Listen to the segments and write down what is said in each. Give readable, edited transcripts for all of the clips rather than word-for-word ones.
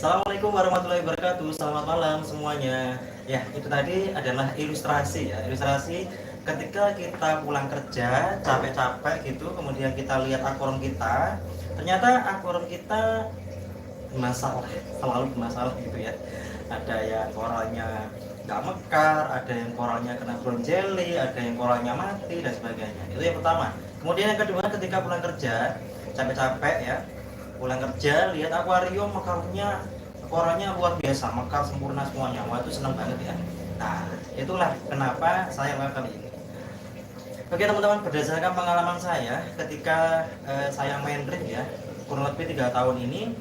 Assalamualaikum warahmatullahi wabarakatuh. Selamat malam semuanya. Ya, itu tadi adalah ilustrasi ya. Ilustrasi ketika kita pulang kerja capek-capek gitu, kemudian kita lihat akuarium kita, ternyata akuarium kita bermasalah, selalu bermasalah gitu ya. Ada yang koralnya nggak mekar, ada yang koralnya kena brown jelly, ada yang koralnya mati dan sebagainya. Itu yang pertama. Kemudian yang kedua, ketika pulang kerja capek-capek ya, pulang kerja lihat akuarium mekarnya, koralnya luar biasa, mekar sempurna semuanya. Wah, itu senang banget ya. Nah, itulah kenapa saya lakukan ini. Oke teman-teman, berdasarkan pengalaman saya ketika saya main rig ya, kurang lebih 3 tahun ini,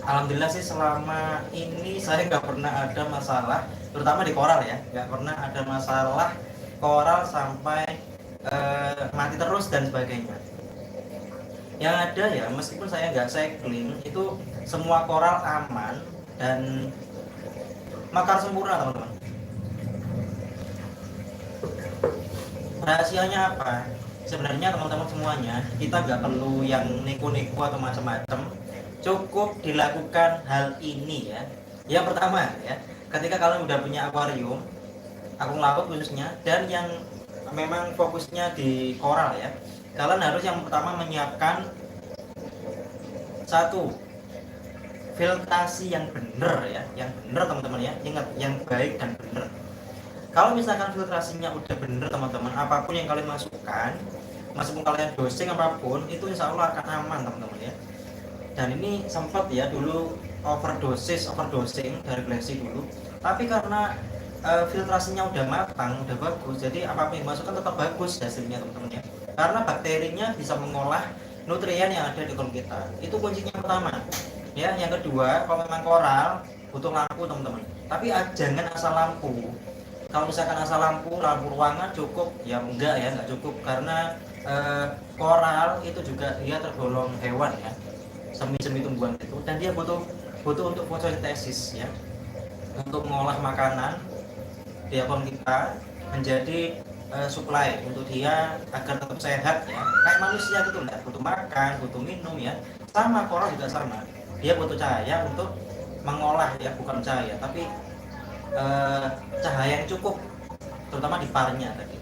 alhamdulillah sih selama ini saya nggak pernah ada masalah, terutama di koral ya, nggak pernah ada masalah koral sampai mati terus dan sebagainya. Yang ada ya, meskipun saya nggak cycling, itu semua koral aman dan mekar sempurna teman-teman. Rahasianya apa? Sebenarnya teman-teman semuanya, kita nggak perlu yang niku-niku atau macam-macam, cukup dilakukan hal ini ya. Yang pertama ya, ketika kalian udah punya akuarium laut khususnya, dan yang memang fokusnya di koral ya, kalian harus yang pertama menyiapkan satu filtrasi yang benar ya, yang benar teman-teman ya, ingat yang baik dan benar. Kalau misalkan filtrasinya udah benar teman-teman, apapun yang kalian masukkan, meskipun kalian dosing apapun, itu insya Allah akan aman teman-teman ya. Dan ini sempat ya dulu overdosing dari Glassy dulu, tapi karena filtrasinya udah matang, udah bagus, jadi apapun yang masukkan tetap bagus hasilnya teman-teman ya, karena bakterinya bisa mengolah nutrien yang ada di kolam kita. Itu kuncinya pertama ya. Yang kedua, kalau memang koral butuh lampu teman-teman, tapi jangan asal lampu. Kalau misalkan asal lampu ruangan cukup ya, enggak ya, enggak cukup, karena koral itu juga dia tergolong hewan ya, semi tumbuhan itu, dan dia butuh untuk fotosintesis ya, untuk mengolah makanan di akun kita menjadi supply untuk dia agar tetap sehat ya, kayak manusia gitu, enggak butuh makan, butuh minum ya. Sama koral juga sama, dia butuh cahaya untuk mengolah ya, bukan cahaya tapi cahaya yang cukup, terutama di parnya tadi.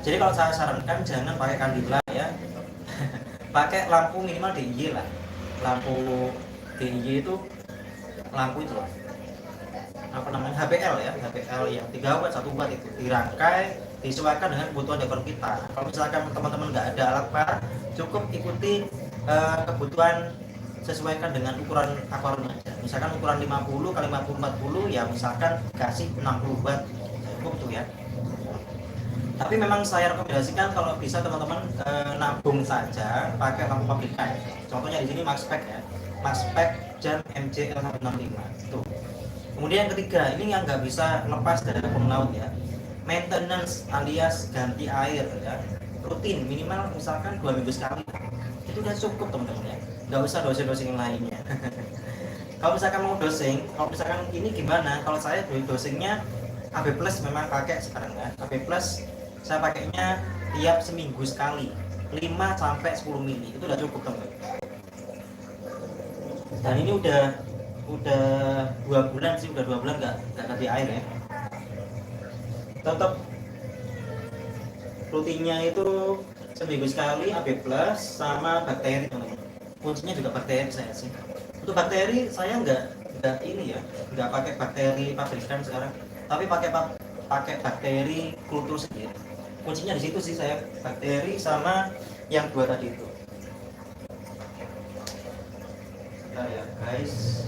Jadi kalau saya sarankan jangan pakai kandila ya, pakai lampu minimal DIY lah. Lampu DIY itu lampu itu loh, apa namanya, HPL ya, HPL yang 3 watt 1 watt itu dirangkai disesuaikan dengan kebutuhan dekor kita. Kalau misalkan teman-teman nggak ada alat bar, cukup ikuti kebutuhan, sesuaikan dengan ukuran akuarium aja. Misalkan ukuran 50 kali 50 40 ya, misalkan kasih 60 watt cukup tuh ya. Tapi memang saya rekomendasikan kalau bisa teman-teman nabung saja pakai lampu pabrikan. Contohnya di sini Maxpack ya, Maxpack Jam MJL 165 tuh. Kemudian yang ketiga, ini yang nggak bisa lepas dari akun laut ya, maintenance alias ganti air ya, rutin minimal misalkan 2 minggu sekali, itu udah cukup teman-teman ya, nggak usah dosing-dosing yang lainnya. Kalau misalkan mau dosing, kalau misalkan ini gimana, kalau saya dosingnya AB plus memang pakai sekarang ya, AB plus saya pakainya tiap seminggu sekali 5-10 mili, itu udah cukup teman-teman. Dan ini udah 2 bulan sih, udah 2 bulan nggak ganti air ya. Tetap rutinnya itu seminggu sekali AB plus sama bakteri teman-teman. Kuncinya juga bakteri saya sih. Untuk bakteri saya nggak ini ya, nggak pakai bakteri pabrikan sekarang, tapi pakai bakteri kultur sendiri. Kuncinya di situ sih saya, bakteri sama yang 2 tadi itu. Bentar ya guys.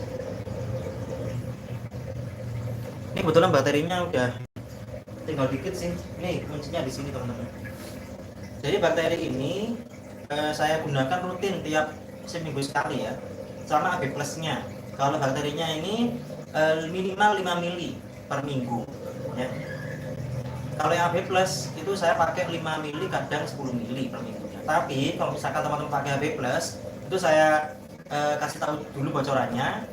Ini kebetulan baterinya udah tinggal dikit sih. Nih kuncinya di sini teman-teman. Jadi bakteri ini saya gunakan rutin tiap seminggu sekali ya, sama AB plusnya. Kalau bakterinya ini minimal 5 mili per minggu ya. Kalau yang AB plus itu saya pakai 5 mili, kadang 10 mili per minggunya. Tapi kalau misalkan teman-teman pakai AB plus, itu saya kasih tahu dulu bocorannya,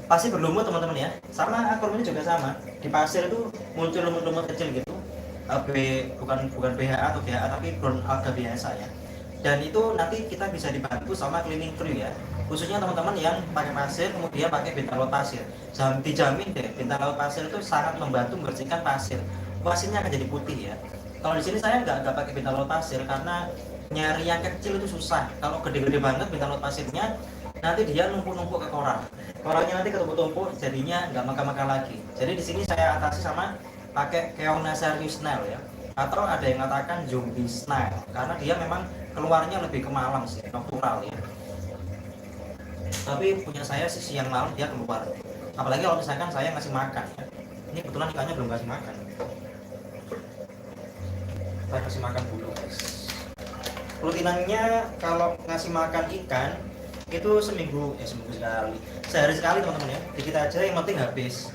pasti berlumut teman-teman ya. Sama akuarium ini juga sama, di pasir itu muncul lumut-lumut kecil gitu, bukan BHA atau BHA tapi brown alga biasa ya. Dan itu nanti kita bisa dibantu sama cleaning crew ya, khususnya teman-teman yang pakai pasir kemudian pakai bintang laut pasir. Dijamin deh bintang laut pasir itu sangat membantu membersihkan pasir. Pasirnya akan jadi putih ya. Kalau di sini saya nggak pakai bintang laut pasir karena nyari yang kecil itu susah. Kalau gede-gede banget bintang laut pasirnya, nanti dia numpuk-numpuk ke koral. Koralnya nanti ketumpuk-tumpuk, jadinya nggak makan-makan lagi. Jadi di sini saya atasi sama pakai keong nasarius snail ya. Atau ada yang mengatakan zombie snail karena dia memang keluarnya lebih ke malam sih, nocturnal ya. Tapi punya saya sih siang malam dia keluar. Apalagi kalau misalkan saya ngasih makan ya. Ini kebetulan ikannya belum kasih makan. Saya kasih makan dulu guys. Rutinannya kalau ngasih makan ikan itu seminggu sekali, sehari sekali teman-teman ya. Dikit aja yang penting habis.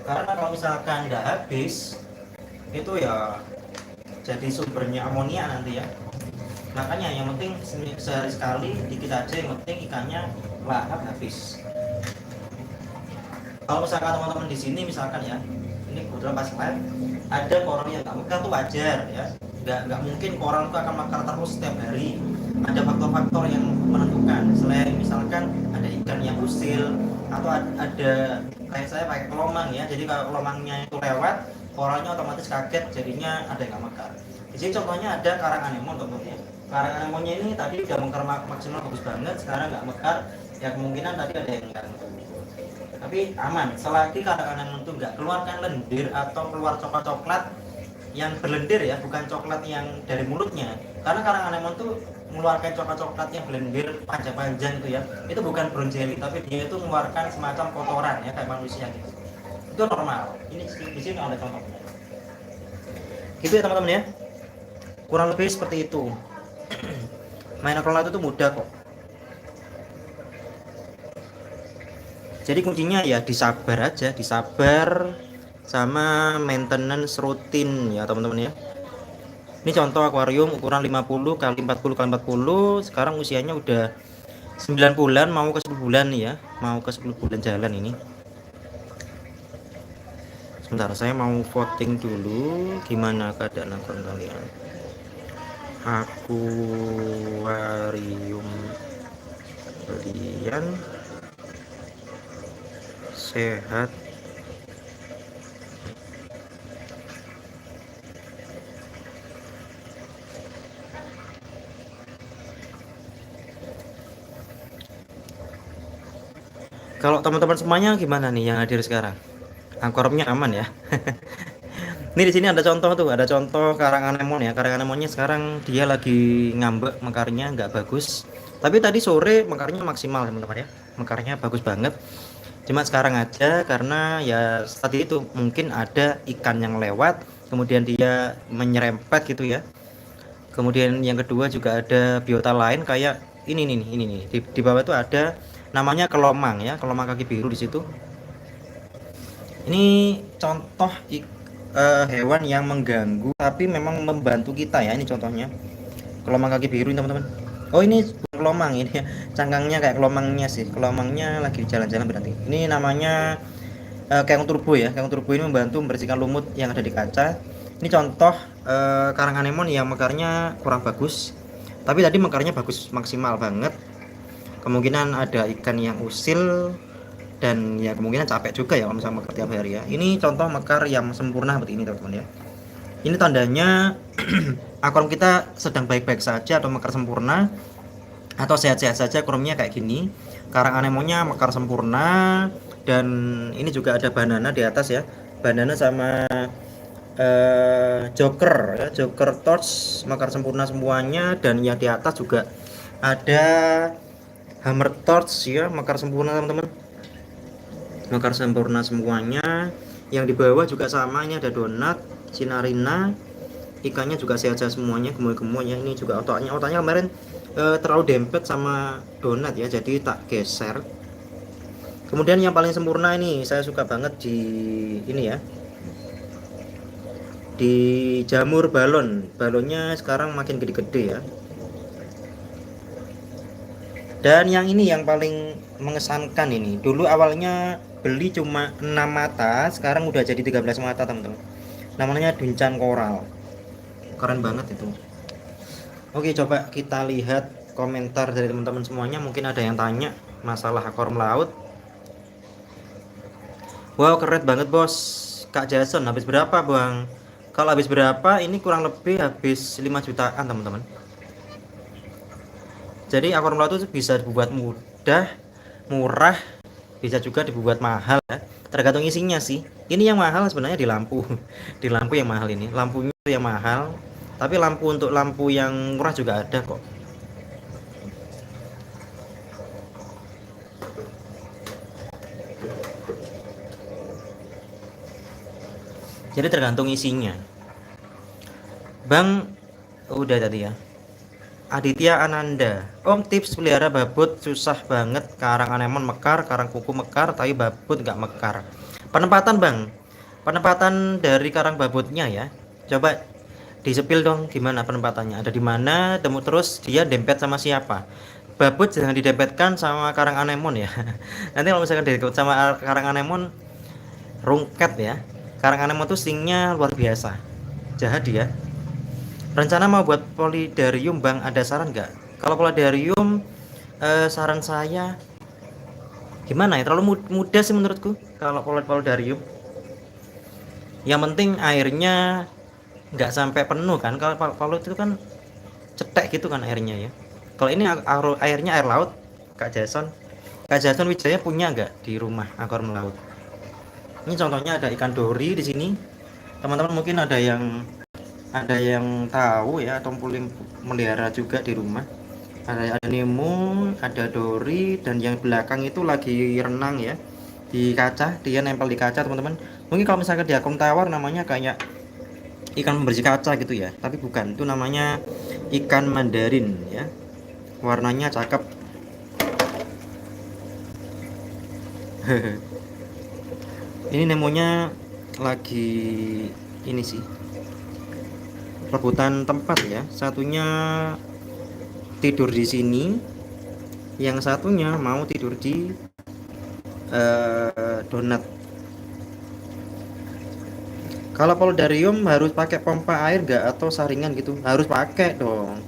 Karena kalau misalkan nggak habis itu ya jadi sumbernya amonia nanti ya. Makanya yang penting sehari sekali dikit aja, yang penting ikannya lahap habis. Kalau misalkan teman-teman di sini misalkan ya, ini kebetulan pas live ada koral yang nggak mekar tuh wajar ya. Nggak mungkin koral itu akan mekar terus setiap hari. Ada faktor-faktor yang menentukan. Selain misalkan ada ikan yang usil atau ada kayak saya pakai kelomang ya. Jadi kalau kelomangnya itu lewat, koralnya otomatis kaget, jadinya ada yang nggak mekar. Di sini contohnya ada karang anemon teman-teman ya. Karang anemonnya ini tadi udah mekar maksimal bagus banget, sekarang nggak mekar. Ya kemungkinan tadi ada yang ganggu. Tapi aman, selagi karang anemon itu nggak keluarkan lendir atau keluar coklat-coklat yang berlendir ya, bukan coklat yang dari mulutnya. Karena karang anemon tuh mengeluarkan coklat-coklat yang berlendir panjang-panjang itu ya, itu bukan brown jelly, tapi dia itu mengeluarkan semacam kotoran ya kayak manusia gitu. Itu normal. Ini di sini ada contohnya. Gitu ya teman-teman ya. Kurang lebih seperti itu. Main akrolat itu mudah kok. Jadi kuncinya ya disabar aja, disabar sama maintenance rutin ya teman-teman ya. Ini contoh akuarium ukuran 50 kali 40 kali 40. Sekarang usianya udah 9 bulan mau ke 10 bulan nih ya. Mau ke 10 bulan jalan ini. Sebentar saya mau voting dulu gimana keadaan akuarium kalian. Akuarium kalian sehat kalau teman-teman semuanya gimana nih yang hadir sekarang? Akuariumnya aman ya. Ini di sini ada contoh tuh, ada contoh karang anemon ya. Karang anemonnya sekarang dia lagi ngambek, mekarnya nggak bagus. Tapi tadi sore mekarnya maksimal teman-teman ya. Mekarnya bagus banget. Cuma sekarang aja karena ya tadi itu mungkin ada ikan yang lewat, kemudian dia menyerempet gitu ya. Kemudian yang kedua juga ada biota lain kayak ini nih. Di bawah itu ada namanya kelomang ya, kelomang kaki biru di situ. Ini contoh hewan yang mengganggu tapi memang membantu kita ya. Ini contohnya kelomang kaki biru teman-teman. Oh ini kelomang ini cangkangnya kayak kelomangnya sih, kelomangnya lagi jalan-jalan berarti. Ini namanya keong turbo ya. Keong turbo ini membantu membersihkan lumut yang ada di kaca. Ini contoh karang anemon yang mekarnya kurang bagus, tapi tadi mekarnya bagus maksimal banget. Kemungkinan ada ikan yang usil dan ya kemungkinan capek juga ya kalau misalnya mekar tiap hari ya. Ini contoh mekar yang sempurna seperti ini teman-teman ya. Ini tandanya akuarium kita sedang baik-baik saja atau mekar sempurna atau sehat-sehat saja akuariumnya kayak gini. Karang anemonnya mekar sempurna dan ini juga ada banana di atas ya. Banana sama joker ya, joker torch mekar sempurna semuanya, dan yang di atas juga ada hammer torch ya, mekar sempurna teman-teman. Mekar sempurna semuanya. Yang di bawah juga sama, ini ada donat, sinarina, ikannya juga sehat-sehat semuanya, gemuk-gemuk ya. Ini juga otaknya kemarin terlalu dempet sama donat ya, jadi tak geser. Kemudian yang paling sempurna ini saya suka banget di ini ya, di jamur balonnya sekarang makin gede-gede ya. Dan yang ini yang paling mengesankan ini, dulu awalnya beli cuma 6 mata, sekarang udah jadi 13 mata teman-teman. Namanya duncan koral, keren banget itu. Oke, coba kita lihat komentar dari teman-teman semuanya. Mungkin ada yang tanya masalah akor melaut. Wow, keren banget bos. Kak Jason, habis berapa bang? Kalau habis berapa, ini kurang lebih habis 5 jutaan teman-teman. Jadi akor melaut itu bisa dibuat mudah, murah, bisa juga dibuat mahal ya. Tergantung isinya sih. Ini yang mahal sebenarnya di lampu. Di lampu yang mahal ini. Lampunya itu yang mahal. Tapi lampu untuk lampu yang murah juga ada kok. Jadi tergantung isinya. Bang, udah tadi ya. Aditya Ananda, Om tips pelihara babut susah banget. Karang anemon mekar, karang kuku mekar, tapi babut nggak mekar. Penempatan bang, penempatan dari karang babutnya ya. Coba disepil dong gimana penempatannya. Ada di mana, temu terus dia dempet sama siapa. Babut jangan didempetkan sama karang anemon ya. Nanti kalau misalkan didempet sama karang anemon, rungkat ya. Karang anemon tuh stingnya luar biasa, jahat dia. Rencana mau buat polidarium bang, ada saran nggak? Kalau polidarium saran saya gimana ya, terlalu mudah sih menurutku kalau polidarium. Yang penting airnya nggak sampai penuh kan. Kalau polid itu kan cetek gitu kan airnya ya. Kalau ini airnya air laut. Kak Jason Wijaya punya nggak di rumah akor melaut? Ini contohnya ada ikan dori di sini. Teman-teman mungkin ada yang tahu ya, atau melihara juga di rumah. Ada Nemo, ada Dory, dan yang belakang itu lagi renang ya di kaca. Dia nempel di kaca teman-teman. Mungkin kalau misalkan di akun tawar namanya kayak ikan pembersih kaca gitu ya, tapi bukan, itu namanya ikan mandarin ya. Warnanya cakep. Ini Nemonya lagi ini sih, rebutan tempat ya. Satunya tidur di sini, yang satunya mau tidur di donat. Kalau polidarium harus pakai pompa air nggak atau saringan gitu? Harus pakai dong,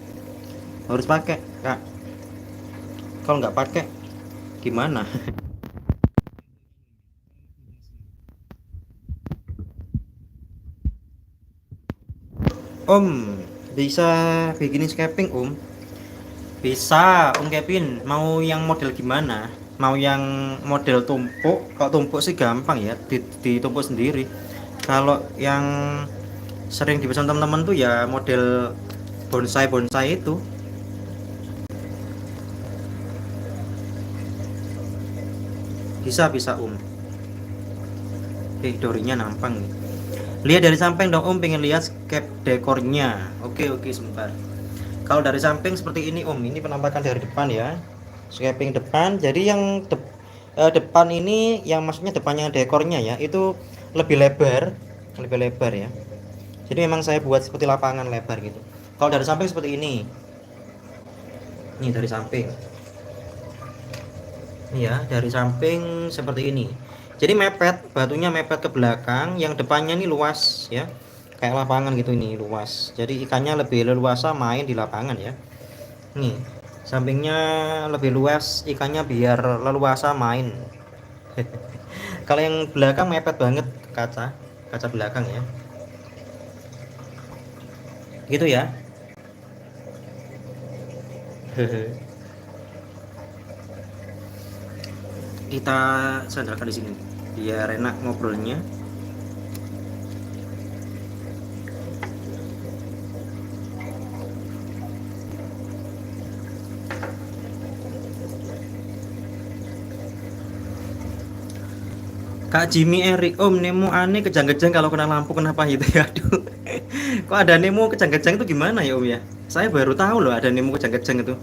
harus pakai kak. Kalau nggak pakai gimana? Om bisa bikin scaping om? Bisa om Kevin. Mau yang model gimana? Mau yang model tumpuk? Kalau tumpuk sih gampang ya, ditumpuk sendiri. Kalau yang sering dipesan teman-teman tuh ya model bonsai itu. Bisa om. Dorinya nampang nih. Lihat dari samping dong om, pengen lihat scape dekornya. Oke sebentar. Kalau dari samping seperti ini om, ini penampakan dari depan ya. Scaping depan. Jadi yang depan ini, yang maksudnya depannya dekornya ya, itu lebih lebar ya. Jadi memang saya buat seperti lapangan lebar gitu. Kalau dari samping seperti ini. Ini dari samping. Ini ya, dari samping seperti ini. Jadi mepet, batunya mepet ke belakang, yang depannya ini luas ya. Kayak lapangan gitu, ini luas. Jadi ikannya lebih leluasa main di lapangan ya. Nih, sampingnya lebih luas, ikannya biar leluasa main. Kalau yang belakang mepet banget kaca belakang ya. Gitu ya. Kita sandarkan di sini biar enak ngobrolnya. Kak Jimmy Eri, Om Nemo aneh kejang-kejang kalau kena lampu, kenapa gitu ya? Aduh. Kok ada Nemo kejang-kejang itu gimana ya Om ya? Saya baru tahu loh ada Nemo kejang-kejang itu.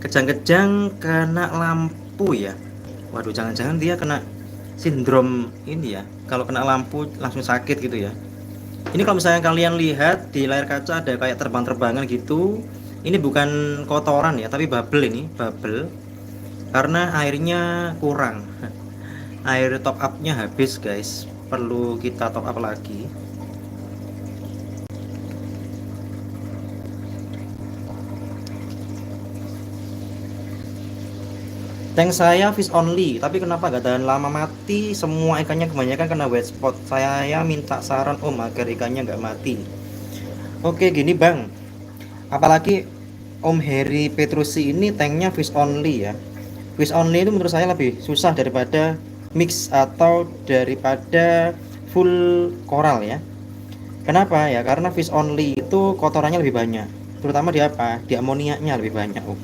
Kejang-kejang kena lampu ya. Waduh, jangan-jangan dia kena sindrom ini ya. Kalau kena lampu langsung sakit gitu ya. Ini kalau misalnya kalian lihat di layar kaca ada kayak terbang-terbangan gitu. Ini bukan kotoran ya, tapi bubble ini, bubble. Karena airnya kurang. Air top up-nya habis, guys. Perlu kita top up lagi. Tank saya fish only, tapi kenapa nggak tahan lama mati? Semua ikannya kebanyakan kena wet spot. Saya minta saran Om agar ikannya nggak mati. Oke gini Bang, apalagi Om Heri Petrusi ini tanknya fish only ya. Fish only itu menurut saya lebih susah daripada mix atau daripada full coral ya. Kenapa ya? Karena fish only itu kotorannya lebih banyak. Terutama di apa? Di amoniaknya lebih banyak Om.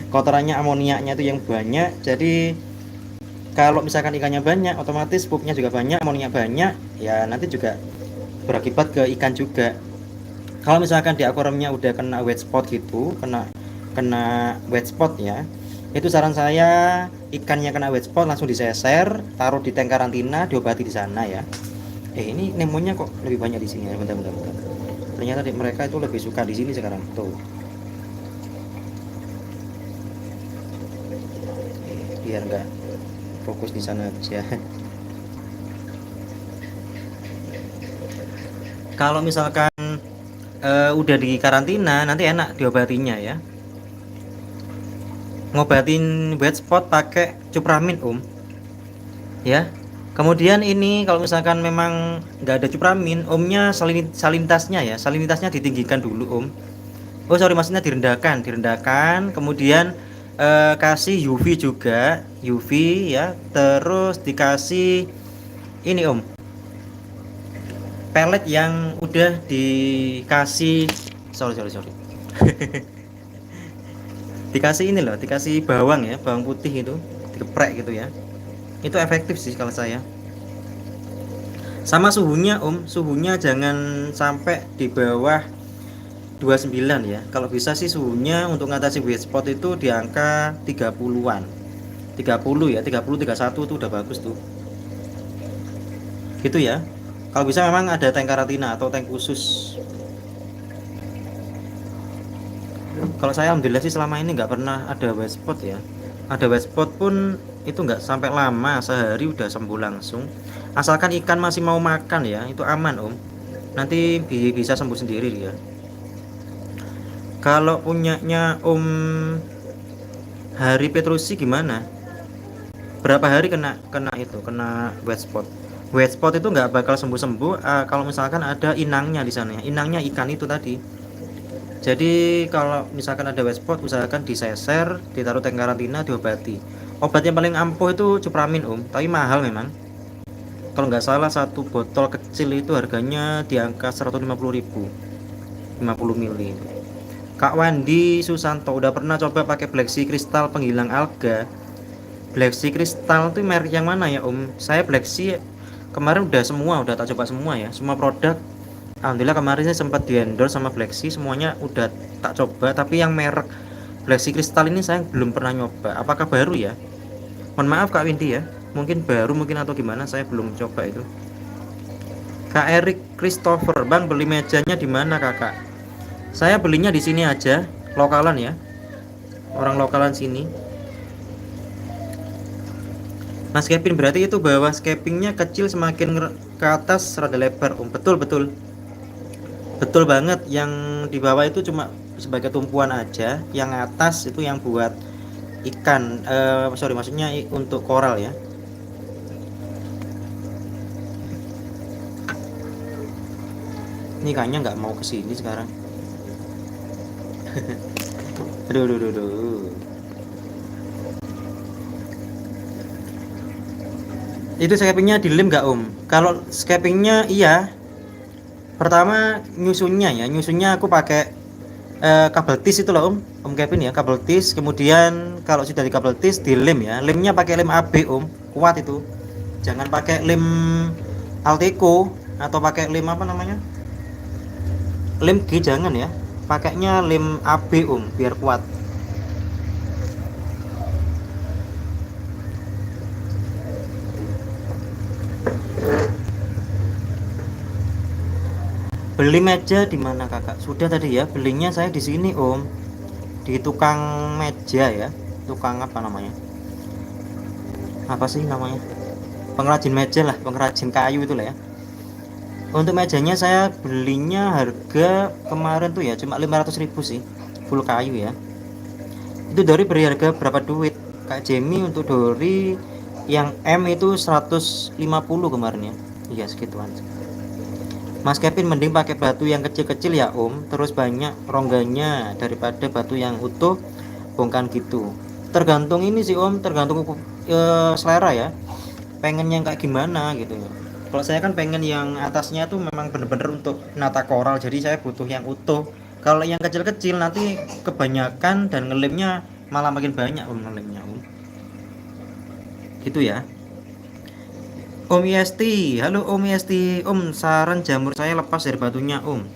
Kotorannya amoniaknya itu yang banyak. Jadi kalau misalkan ikannya banyak, otomatis pupnya juga banyak, amoniak banyak, ya nanti juga berakibat ke ikan juga. Kalau misalkan di akuariumnya udah kena wet spot gitu, kena wet spot ya, itu saran saya ikannya kena wet spot langsung diseser, taruh di tank karantina, diobati di sana ya. Ini nemonya kok lebih banyak di sini ya, bentar. Ternyata mereka itu lebih suka di sini sekarang tuh. Biar enggak fokus di sana aja. Kalau misalkan udah di karantina nanti enak diobatinya ya. Ngobatin wet spot pakai cupramin ya. Kemudian ini kalau misalkan memang nggak ada cupramin, Omnya salinitasnya ya, salinitasnya ditinggikan dulu Oh sorry, maksudnya direndahkan, kemudian kasih UV juga, UV ya, terus dikasih ini pelet yang udah dikasih, sorry dikasih ini loh, dikasih bawang ya, bawang putih itu dikeprek gitu ya, itu efektif sih kalau saya. Sama suhunya suhunya jangan sampai di bawah 29 ya. Kalau bisa sih suhunya untuk ngatasi wet spot itu di angka 30-an. 30 ya, 30 31 tuh udah bagus tuh. Gitu ya. Kalau bisa memang ada tank karantina atau tank khusus. Kalau saya alhamdulillah sih selama ini nggak pernah ada wet spot ya. Ada wet spot pun itu nggak sampai lama, sehari udah sembuh langsung. Asalkan ikan masih mau makan ya, itu aman Nanti bisa sembuh sendiri dia. Kalau punyanya Hari Petrusi gimana? Berapa hari kena wet spot? Wet spot itu nggak bakal sembuh kalau misalkan ada inangnya di sana. Inangnya ikan itu tadi. Jadi kalau misalkan ada wet spot, usahakan diseser, ditaruh tank karantina, diobati. Obat yang paling ampuh itu cupramin tapi mahal memang. Kalau nggak salah satu botol kecil itu harganya di angka 150.000, 50 ml. Kak Wandi Susanto udah pernah coba pakai Black Sea Crystal penghilang alga? Black Sea Crystal itu merek yang mana ya Saya Black Sea kemarin udah tak coba semua ya, semua produk. Alhamdulillah kemarin saya sempat di endorse sama Black Sea, semuanya udah tak coba. Tapi yang merek Black Sea Crystal ini saya belum pernah nyoba. Apakah baru ya? Mohon maaf Kak Windy ya, mungkin baru atau gimana, saya belum coba itu. Kak Erik Christopher, Bang beli mejanya di mana Kakak? Saya belinya di sini aja, lokalan ya, orang lokalan sini. Mas Kevin, berarti itu bawah scapingnya kecil, semakin ke atas rada lebar betul banget. Yang di bawah itu cuma sebagai tumpuan aja, yang atas itu yang buat ikan, maksudnya untuk koral ya. Ini kayaknya nggak mau kesini sekarang. aduh. Itu scapingnya dilem nggak Kalau scapingnya iya, pertama nyusunnya aku pakai kabel tis itu loh Kevin ya, kabel tis. Kemudian kalau sudah di kabel tis dilem ya, lemnya pakai lem AB kuat itu, jangan pakai lem Alteco atau pakai lem apa namanya, lem G, jangan ya, pakainya lem AB biar kuat. Beli meja di mana Kakak? Sudah tadi ya, belinya saya di sini di tukang meja ya, tukang apa namanya, apa sih namanya, pengrajin meja lah, pengrajin kayu itu lah ya. Untuk mejanya saya belinya harga kemarin tuh ya cuma 500.000 sih, full kayu ya. Itu dari beri harga berapa duit? Kak Jamie untuk Dori yang M itu 150 kemarin ya. Iya segituan. Mas Kevin mending pakai batu yang kecil-kecil ya Om, terus banyak rongganya daripada batu yang utuh bongkan gitu. Tergantung ini sih Om, tergantung selera ya. Pengen yang kayak gimana gitu ya. Kalau saya kan pengen yang atasnya tuh memang bener-bener untuk nata koral, jadi saya butuh yang utuh. Kalau yang kecil-kecil nanti kebanyakan dan ngelimnya malah makin banyak Om ngelimnya Om. Gitu ya. Om Yesti, halo Om Yesti, Om saran jamur saya lepas dari batunya Om.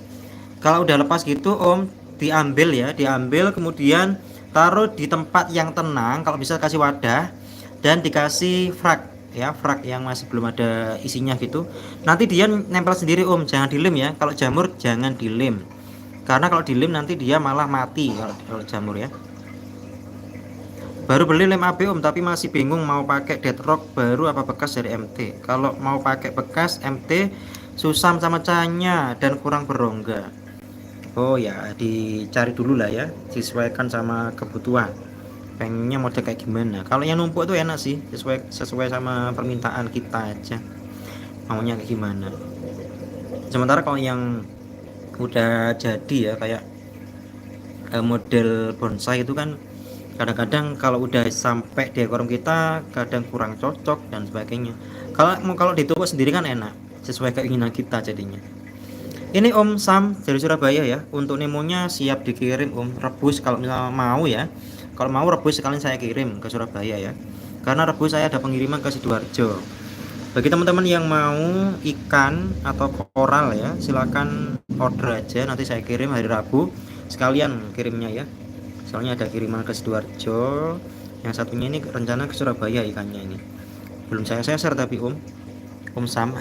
Kalau udah lepas gitu Om, diambil ya, diambil kemudian taruh di tempat yang tenang, kalau bisa kasih wadah dan dikasih frak ya, frak yang masih belum ada isinya gitu. Nanti dia nempel sendiri Om, jangan dilem ya. Kalau jamur jangan dilem. Karena kalau dilem nanti dia malah mati kalau jamur ya. Baru beli lem AB Om, tapi masih bingung mau pakai deadrock baru apa bekas dari MT. Kalau mau pakai bekas MT susam sama cahanya dan kurang berongga. Oh ya, dicari dulu lah ya, disesuaikan sama kebutuhan. Pengennya model kayak gimana? Kalau yang numpuk tuh enak sih, sesuai sama permintaan kita aja. Maunya kayak gimana? Sementara kalau yang udah jadi ya kayak model bonsai itu kan kadang-kadang kalau udah sampai di ekorum kita kadang kurang cocok dan sebagainya. Kalau ditumpuk sendiri kan enak, sesuai keinginan kita jadinya. Ini Om Sam dari Surabaya ya. Untuk nemonya siap dikirim Om, rebus kalau misalnya mau ya. Kalau mau rebus sekalian saya kirim ke Surabaya ya. Karena rebus saya ada pengiriman ke Sidoarjo. Bagi teman-teman yang mau ikan atau koral ya, silakan order aja, nanti saya kirim hari Rabu sekalian kirimnya ya. Soalnya ada kiriman ke Sidoarjo, yang satunya ini rencana ke Surabaya ikannya ini. Belum saya share tapi Om Sam.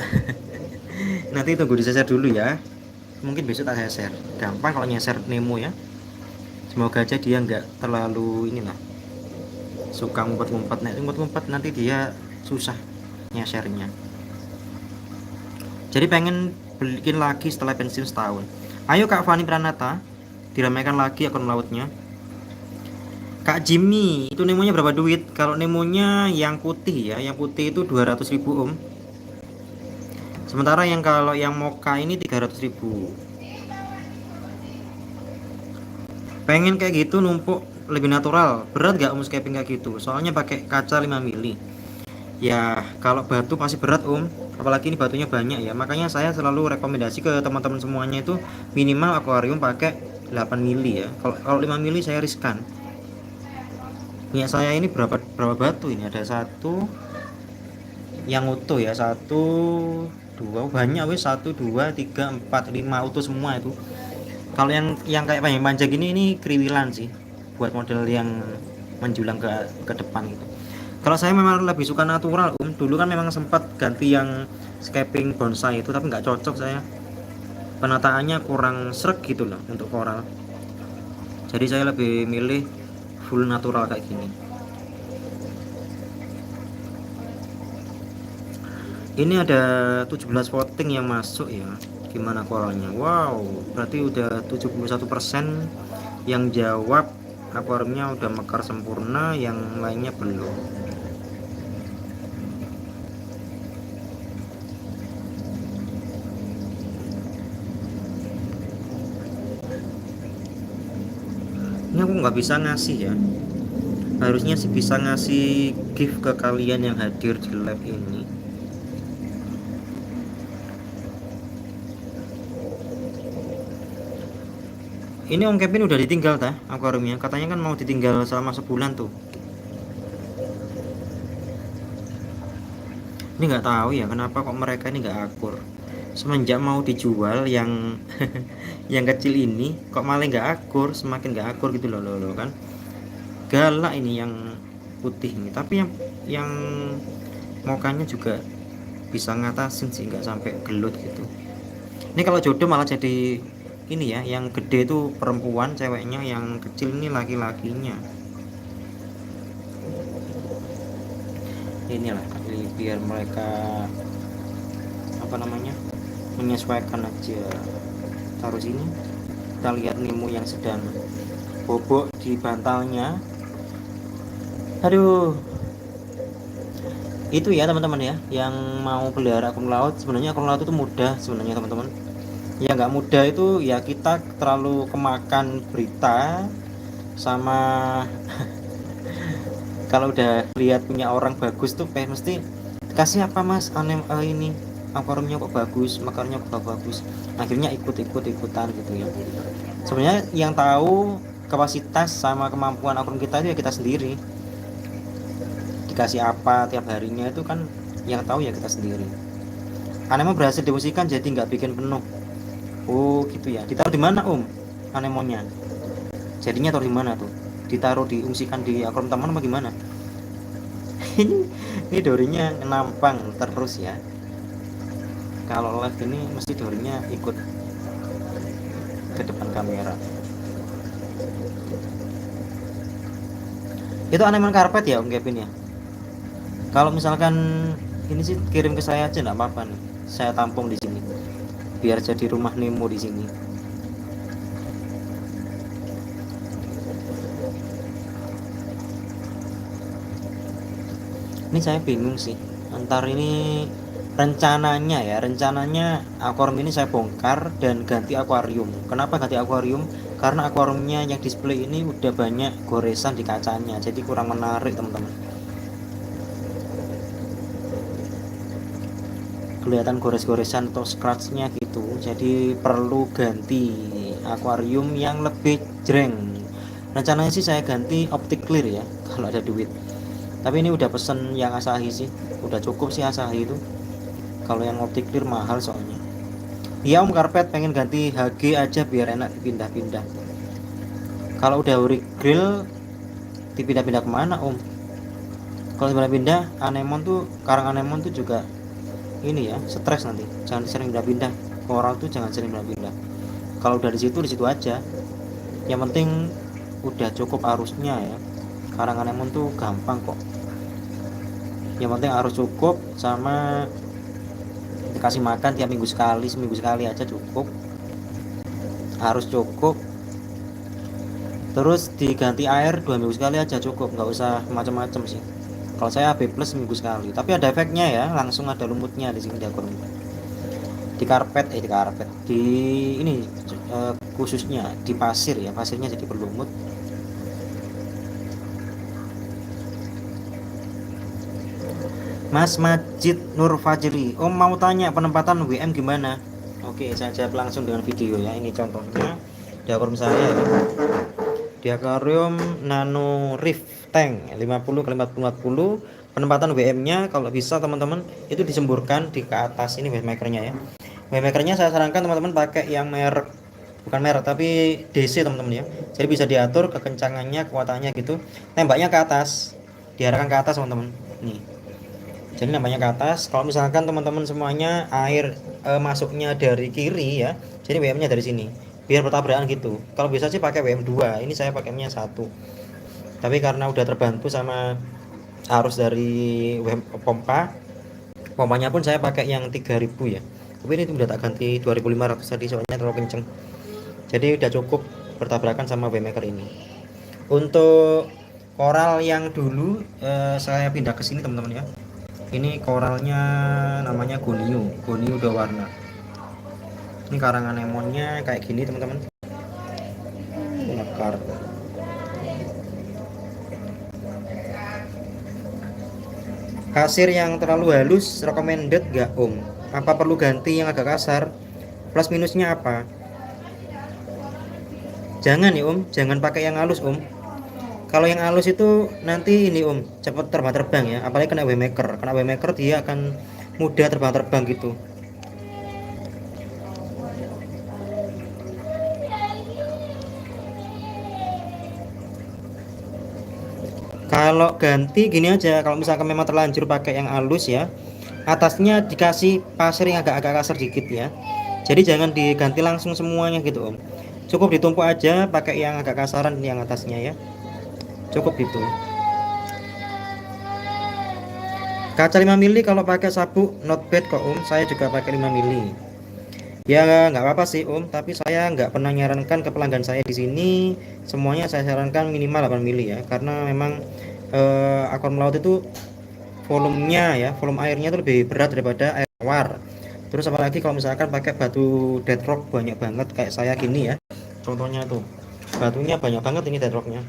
Nanti tunggu diseser dulu ya. Mungkin besok tak share. Gampang kalau nyeser Nemo ya. Semoga aja dia nggak terlalu inilah suka ngumpet-ngumpet. Ngumpet-ngumpet nanti dia susah nyesernya. Jadi pengen bikin lagi setelah pensiun setahun. Ayo Kak Fani Pranata, diramaikan lagi akun melautnya. Kak Jimmy, itu Nemonya berapa duit? Kalau Nemonya yang putih ya, yang putih itu 200.000 Om. Sementara yang kalau yang mocha ini 300.000. Pengen kayak gitu numpuk lebih natural. Berat gak Om scaping kayak gitu? Soalnya pakai kaca 5 mili. Ya kalau batu pasti berat Om. Apalagi ini batunya banyak ya. Makanya saya selalu rekomendasi ke teman-teman semuanya itu minimal akuarium pakai 8 mili ya. Kalau 5 mili saya riskan. Punya saya ini berapa batu ini? Ada satu yang utuh ya, 1 2 banyak wes, 1 2 3 4 5 utuh semua itu. Kalau yang kayak panjang ini kriwilan sih, buat model yang menjulang ke depan gitu. Kalau saya memang lebih suka natural dulu kan memang sempat ganti yang scaping bonsai itu tapi nggak cocok saya, penataannya kurang sreg gitu loh untuk koral. Jadi saya lebih milih full natural kayak gini. Ini ada 17 voting yang masuk ya. Gimana koralnya? Wow, berarti udah 71% yang jawab akuariumnya udah mekar sempurna, yang lainnya belum. Ini aku nggak bisa ngasih ya. Harusnya sih bisa ngasih gift ke kalian yang hadir di live ini. Ini Om Kevin udah ditinggal tah akuariumnya, katanya kan mau ditinggal selama sebulan tuh. Ini nggak tahu ya kenapa kok mereka ini nggak akur. Semenjak mau dijual yang yang kecil ini kok malah nggak akur, semakin nggak akur gitu loh kan. Galak ini yang putih ini, tapi yang mukanya juga bisa ngatasin sih, nggak sampai gelut gitu. Ini kalau jodoh malah jadi ini ya, yang gede itu perempuan ceweknya, yang kecil ini laki-lakinya. Inilah biar mereka apa namanya menyesuaikan aja. Taruh sini, kita lihat Nemo yang sedang bobok di bantalnya. Aduh, itu ya teman-teman ya, yang mau pelihara akun laut. Sebenarnya akun laut itu mudah sebenarnya teman-teman. Ya nggak mudah itu ya, kita terlalu kemakan berita sama kalau udah lihat punya orang bagus tuh mesti kasih apa mas, aneh ini akuariumnya kok bagus, makarnya kok bagus, akhirnya ikutan gitu ya. Sebenarnya yang tahu kapasitas sama kemampuan akuarium kita itu ya kita sendiri. Dikasih apa tiap harinya itu kan yang tahu ya kita sendiri. Anemon berhasil difusikan jadi nggak bikin penuh. Oh gitu ya. Ditaruh di mana anemonnya? Jadinya taruh di mana tuh? Ditaruh diungsikan di akuarium taman apa gimana? ini dorinya nampang terus ya. Kalau live ini mesti dorinya ikut ke depan kamera. Itu anemon karpet ya Kevin ya. Kalau misalkan ini sih kirim ke saya aja nggak apa-apa nih. Saya tampung di sini. Biar jadi rumah Nemo di sini. Ini saya bingung sih. Antar ini rencananya akuarium ini saya bongkar dan ganti akuarium. Kenapa ganti akuarium? Karena akuariumnya yang display ini udah banyak goresan di kacanya, jadi kurang menarik teman-teman. Kelihatan gores-goresan atau scratchnya gitu, jadi perlu ganti akuarium yang lebih jreng. Rencananya sih saya ganti optic clear ya kalau ada duit, tapi ini udah pesen yang Asahi sih, udah cukup sih Asahi itu. Kalau yang optic clear mahal soalnya. Iya karpet pengen ganti HG aja biar enak dipindah-pindah. Kalau udah ori grill dipindah-pindah kemana Kalau pindah-pindah anemon tuh, karang anemon tuh juga ini ya, stres nanti. Jangan sering pindah-pindah. Orang tuh jangan sering pindah-pindah. Kalau udah di situ aja. Yang penting udah cukup arusnya ya. Karang anemon tuh gampang kok. Yang penting arus cukup sama dikasih makan tiap minggu sekali, seminggu sekali aja cukup. Harus cukup. Terus diganti air 2 minggu sekali aja cukup, nggak usah macam-macam sih. Kalau saya AB plus seminggu sekali, tapi ada efeknya ya, langsung ada lumutnya di sini di akuarium. Di karpet di ini khususnya di pasir ya, pasirnya jadi berlumut. Mas Majid Nur Fajri, mau tanya penempatan WM gimana? Oke, saya jawab langsung dengan video ya. Ini contohnya di akuarium saya ya. Di akuarium Nano Reef Tank 50x40. Penempatan WM-nya kalau bisa teman-teman itu disemburkan di ke atas ini wave makernya ya. Wave makernya saya sarankan teman-teman pakai yang bukan merek tapi DC teman-teman ya. Jadi bisa diatur kekencangannya, kekuatannya gitu. Tembaknya ke atas, diarahkan ke atas teman-teman. Nih. Jadi nambahnya ke atas. Kalau misalkan teman-teman semuanya air masuknya dari kiri ya, jadi WM-nya dari sini. Biar bertabrakan gitu. Kalau bisa sih pakai WM 2. Ini saya pakainya 1. Tapi karena udah terbantu sama arus dari pompanya pun saya pakai yang 3000 ya. Tapi ini udah tak ganti 2500 tadi soalnya terlalu kenceng. Jadi udah cukup bertabrakan sama WM maker ini. Untuk koral yang dulu saya pindah ke sini teman-teman ya. Ini koralnya namanya Gonio udah warna. Ini karang anemonnya kayak gini teman-teman. Mekar. Kasir yang terlalu halus recommended gak Apa perlu ganti yang agak kasar? Plus minusnya apa? Jangan ya jangan pakai yang halus Kalau yang halus itu nanti ini cepat terbang ya, apalagi kena wave maker dia akan mudah terbang gitu. Kalau ganti gini aja, kalau misalkan memang terlanjur pakai yang halus ya, atasnya dikasih pasir yang agak-agak kasar dikit ya. Jadi jangan diganti langsung semuanya gitu Cukup ditumpuk aja pakai yang agak kasaran yang atasnya ya. Cukup gitu. Kaca 5 mili kalau pakai sabuk not bad kok Saya juga pakai 5 mili. Ya nggak apa-apa sih tapi saya nggak pernah nyarankan ke pelanggan saya di sini. Semuanya saya sarankan minimal 8 mili ya, karena memang aquarium laut itu volumenya ya, volume airnya itu lebih berat daripada air tawar. Terus apalagi kalau misalkan pakai batu dead rock banyak banget kayak saya gini ya, contohnya tuh batunya banyak banget ini dead rocknya,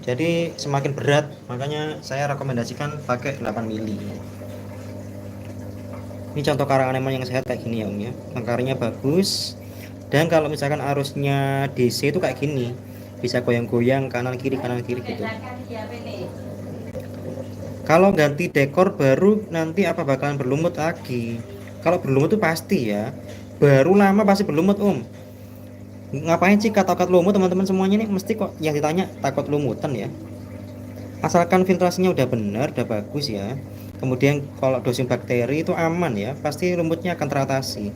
jadi semakin berat, makanya saya rekomendasikan pakai 8 mili. Ini contoh karang anemon yang sehat kayak gini ya om ya, akarnya bagus. Dan kalau misalkan arusnya DC itu kayak gini, bisa goyang-goyang kanan kiri gitu. Kalau ganti dekor baru nanti apa bakalan berlumut lagi. Kalau berlumut tuh pasti ya, baru lama pasti berlumut om. Ngapain sih kata-kata lumut teman-teman semuanya nih, mesti kok yang ditanya takut lumutan ya. Asalkan filtrasinya udah benar, udah bagus ya. Kemudian kalau dosis bakteri itu aman ya, pasti lumutnya akan teratasi.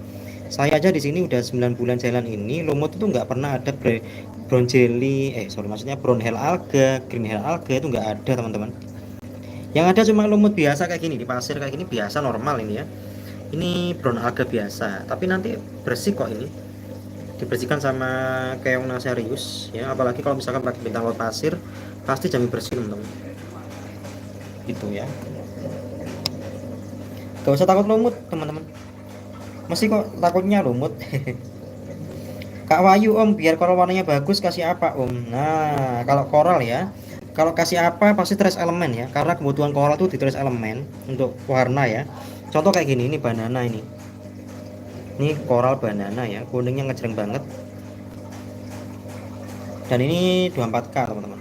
Saya aja di sini udah 9 bulan jalan ini, lumut itu nggak pernah ada brown jelly, maksudnya brown hair alga, green hair alga itu nggak ada teman-teman. Yang ada cuma lumut biasa kayak gini, di pasir kayak gini biasa normal ini ya. Ini brown alga biasa, tapi nanti bersih kok ini. Dibersihkan sama keong serius ya, apalagi kalau misalkan pakai bintang laut pasir, pasti jamin bersih teman-teman. Gitu ya. Gak usah takut lumut teman-teman. Mesti kok takutnya lumut. Kak Wayu om, biar koral warnanya bagus kasih apa om? Nah kalau koral ya, kalau kasih apa pasti trace elemen ya, karena kebutuhan koral tuh di trace elemen untuk warna ya. Contoh kayak gini, ini banana ini koral banana ya, kuningnya ngejreng banget. Dan ini 24K teman-teman.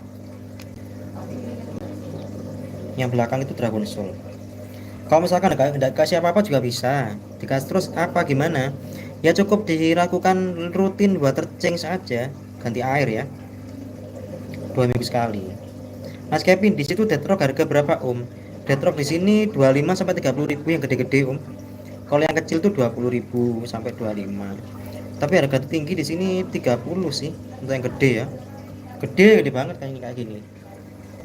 Yang belakang itu dragon soul. Kalau misalkan enggak kasih apa-apa juga bisa, dikasih terus apa gimana ya, cukup dilakukan rutin water change saja, ganti air ya 2 minggu sekali. Mas Kevin, di situ dead rock harga berapa om? Dead rock di sini 25 sampai 30 ribu yang gede-gede om. Kalau yang kecil tuh 20 ribu sampai 25. Tapi harga tinggi di sini 30 sih untuk yang gede ya. Gede banget kayak gini.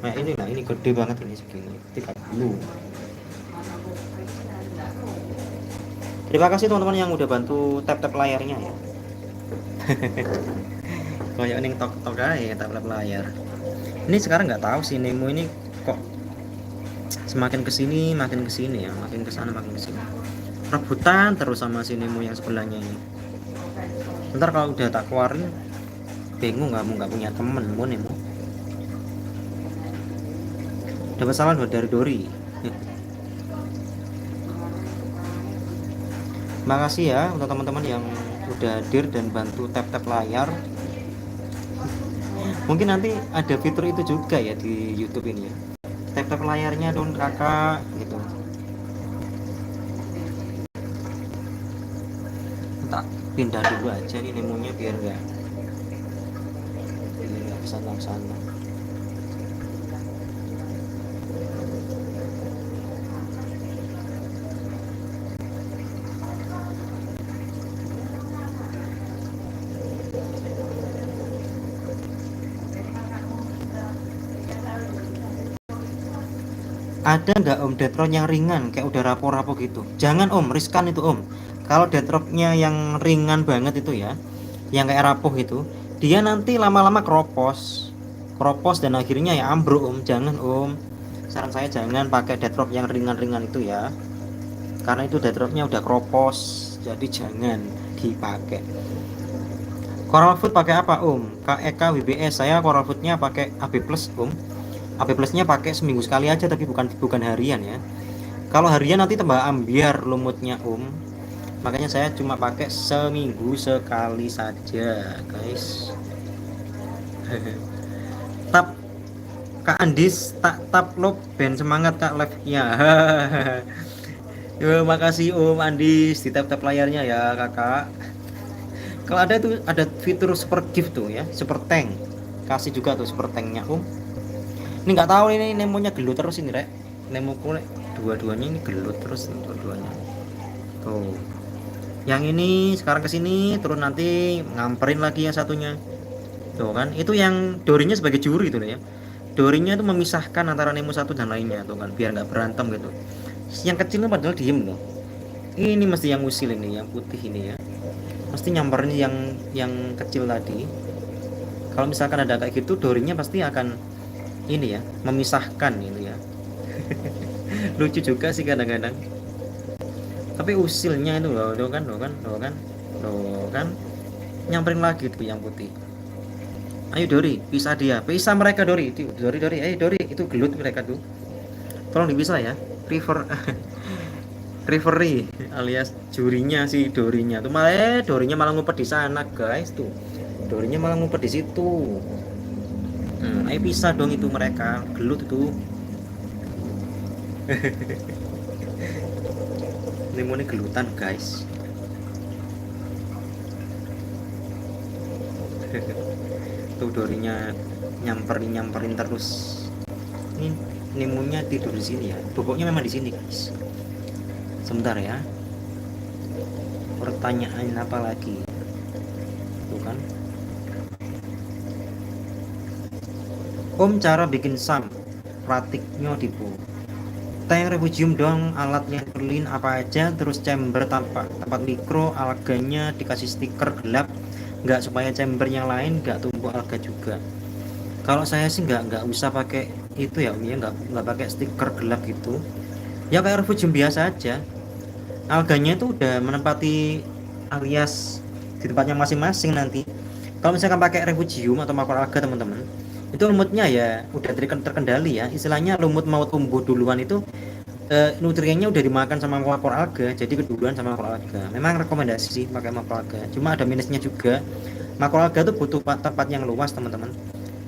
Nah ini gede banget ini segini 30. Terima kasih teman-teman yang udah bantu tap layarnya ya. Kayak ini tok aja tap layar. Ini sekarang nggak tahu sih Nemo ini kok semakin kesini makin kesini ya, makin kesana makin kesini. Rebutan terus sama si Nemo yang sebelahnya ini. Ntar kalau udah tak keluarin bingung, nggak punya temen mau Nemo. Dapat salam dari Dori. Makasih ya untuk teman-teman yang udah hadir dan bantu tap layar. Mungkin nanti ada fitur itu juga ya di YouTube ini ya, tap layarnya dong kakak gitu. Tak pindah dulu aja nih Nemonya biar nggak kesana. Ada nggak om dead rock yang ringan kayak udah rapo-rapo gitu? Jangan om, riskan itu om. Kalau dead rocknya yang ringan banget itu ya, yang kayak rapuh itu, dia nanti lama-lama keropos dan akhirnya ya ambruk om. Jangan om, saran saya jangan pakai dead rock yang ringan-ringan itu ya, karena itu dead rocknya udah keropos, jadi jangan dipakai. Coral food pakai apa om? KEK WBS. Saya coral foodnya pakai AB plus om. AB plusnya pakai seminggu sekali aja, tapi bukan harian ya. Kalau harian nanti tambah ambiar lumutnya om, makanya saya cuma pakai seminggu sekali saja guys. Tap Kak Andis, tap lo ben semangat kak live-nya. Yo, makasih om Andis di tap layarnya ya kakak. Kalau ada itu ada fitur super gift tuh ya, super tank, kasih juga tuh super tanknya om. Ini nggak tahu ini Nemonya gelut terus ini rek, Nemoku dua-duanya ini gelut terus dua-duanya tuh. Yang ini sekarang kesini terus nanti ngamperin lagi yang satunya tuh kan, itu yang dorinya sebagai juri tuh ya, dorinya itu memisahkan antara Nemo satu dan lainnya tuh kan, biar nggak berantem gitu. Yang kecil padahal diem loh, ini mesti yang usil ini, yang putih ini ya, mesti nyamperin yang kecil tadi. Kalau misalkan ada kayak gitu, dorinya pasti akan ini ya, memisahkan itu ya. Lucu juga sih kadang-kadang. Tapi usilnya itu loh kan nyamperin lagi tuh yang putih. Ayo Dori, pisah dia. Pisah mereka Dori. Dori, ayo Dori, itu gelut mereka tuh. Tolong dipisah ya. Referee alias jurinya si Dorinya tuh malah Dorinya malah ngumpet di sana guys tuh. Dorinya malah ngumpet di situ. Ayo pisah dong itu mereka gelut itu. Ini gelutan guys. Tuh Dorinya nyamperin terus. Ini Nemonya tidur di sini ya. Boboknya memang di sini guys. Sebentar ya. Pertanyaan apa lagi? Tuh kan. Om, cara bikin SAM pratiknya dibu. Tank refugium dong, alatnya clean apa aja, terus chamber tempat mikro, alganya dikasih stiker gelap, nggak supaya chamber yang lain nggak tumbuh alga juga. Kalau saya sih nggak usah pakai itu ya Om ya, nggak pakai stiker gelap gitu. Ya kayak refugium biasa aja. Alganya itu udah menempati alias di tempatnya masing-masing nanti. Kalau misalkan pakai refugium atau makro alga teman-teman, itu lumutnya ya udah terkendali ya, istilahnya lumut mau tumbuh duluan itu nutriennya udah dimakan sama makro alga, jadi keduluan sama makro alga. Memang rekomendasi sih pakai makro alga, cuma ada minusnya juga. Makro alga itu butuh tempat yang luas teman-teman,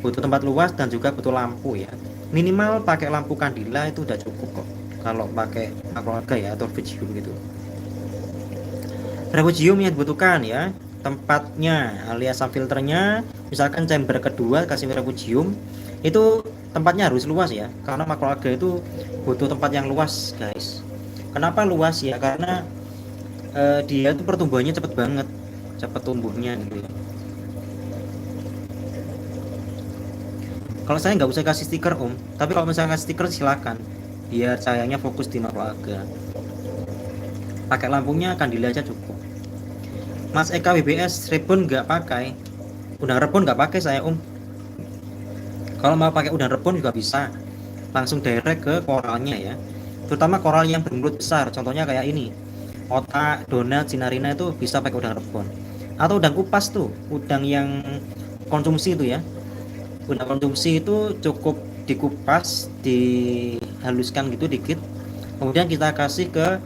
butuh tempat luas dan juga butuh lampu ya. Minimal pakai lampu kandila itu udah cukup kok kalau pakai makro alga ya atau refugium gitu. Refugium yang dibutuhkan ya tempatnya alias filternya, misalkan chamber kedua kasih refugium itu tempatnya harus luas ya, karena makro alga itu butuh tempat yang luas guys. Kenapa luas ya, karena dia tuh pertumbuhannya cepet banget, cepet tumbuhnya gitu ya. Kalau saya nggak usah kasih stiker Om, tapi kalau misalnya kasih stiker silakan, biar cahayanya fokus di makro alga. Pakai lampunya kandila aja cukup. Mas Eka WBS rebon nggak pakai, udang rebon nggak pakai saya Om. Kalau mau pakai udang rebon juga bisa, langsung direct ke koralnya ya, terutama koral yang bermulut besar, contohnya kayak ini otak, donat, sinarina itu bisa pakai udang rebon. Atau udang kupas tuh, udang yang konsumsi itu ya, udang konsumsi itu cukup dikupas, dihaluskan gitu dikit, kemudian kita kasih ke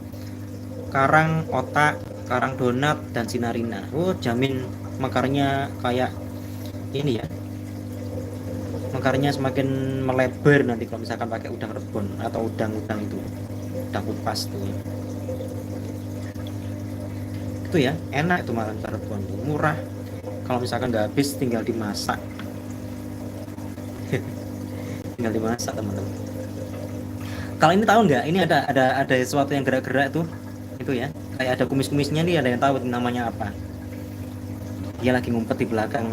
karang otak, karang donat dan sinarina. Jamin mekarnya kayak ini ya, mekarnya semakin melebar nanti kalau misalkan pakai udang rebon atau udang-udang itu, udang kupas tuh ya. Itu ya enak itu malah udang rebon tuh, murah. Kalau misalkan nggak habis tinggal dimasak. Tinggal dimasak teman-teman. Kalau ini tahu nggak, ini ada sesuatu yang gerak-gerak tuh, itu ya, kayak ada kumis-kumisnya nih, ada yang tahu namanya apa? Dia lagi ngumpet di belakang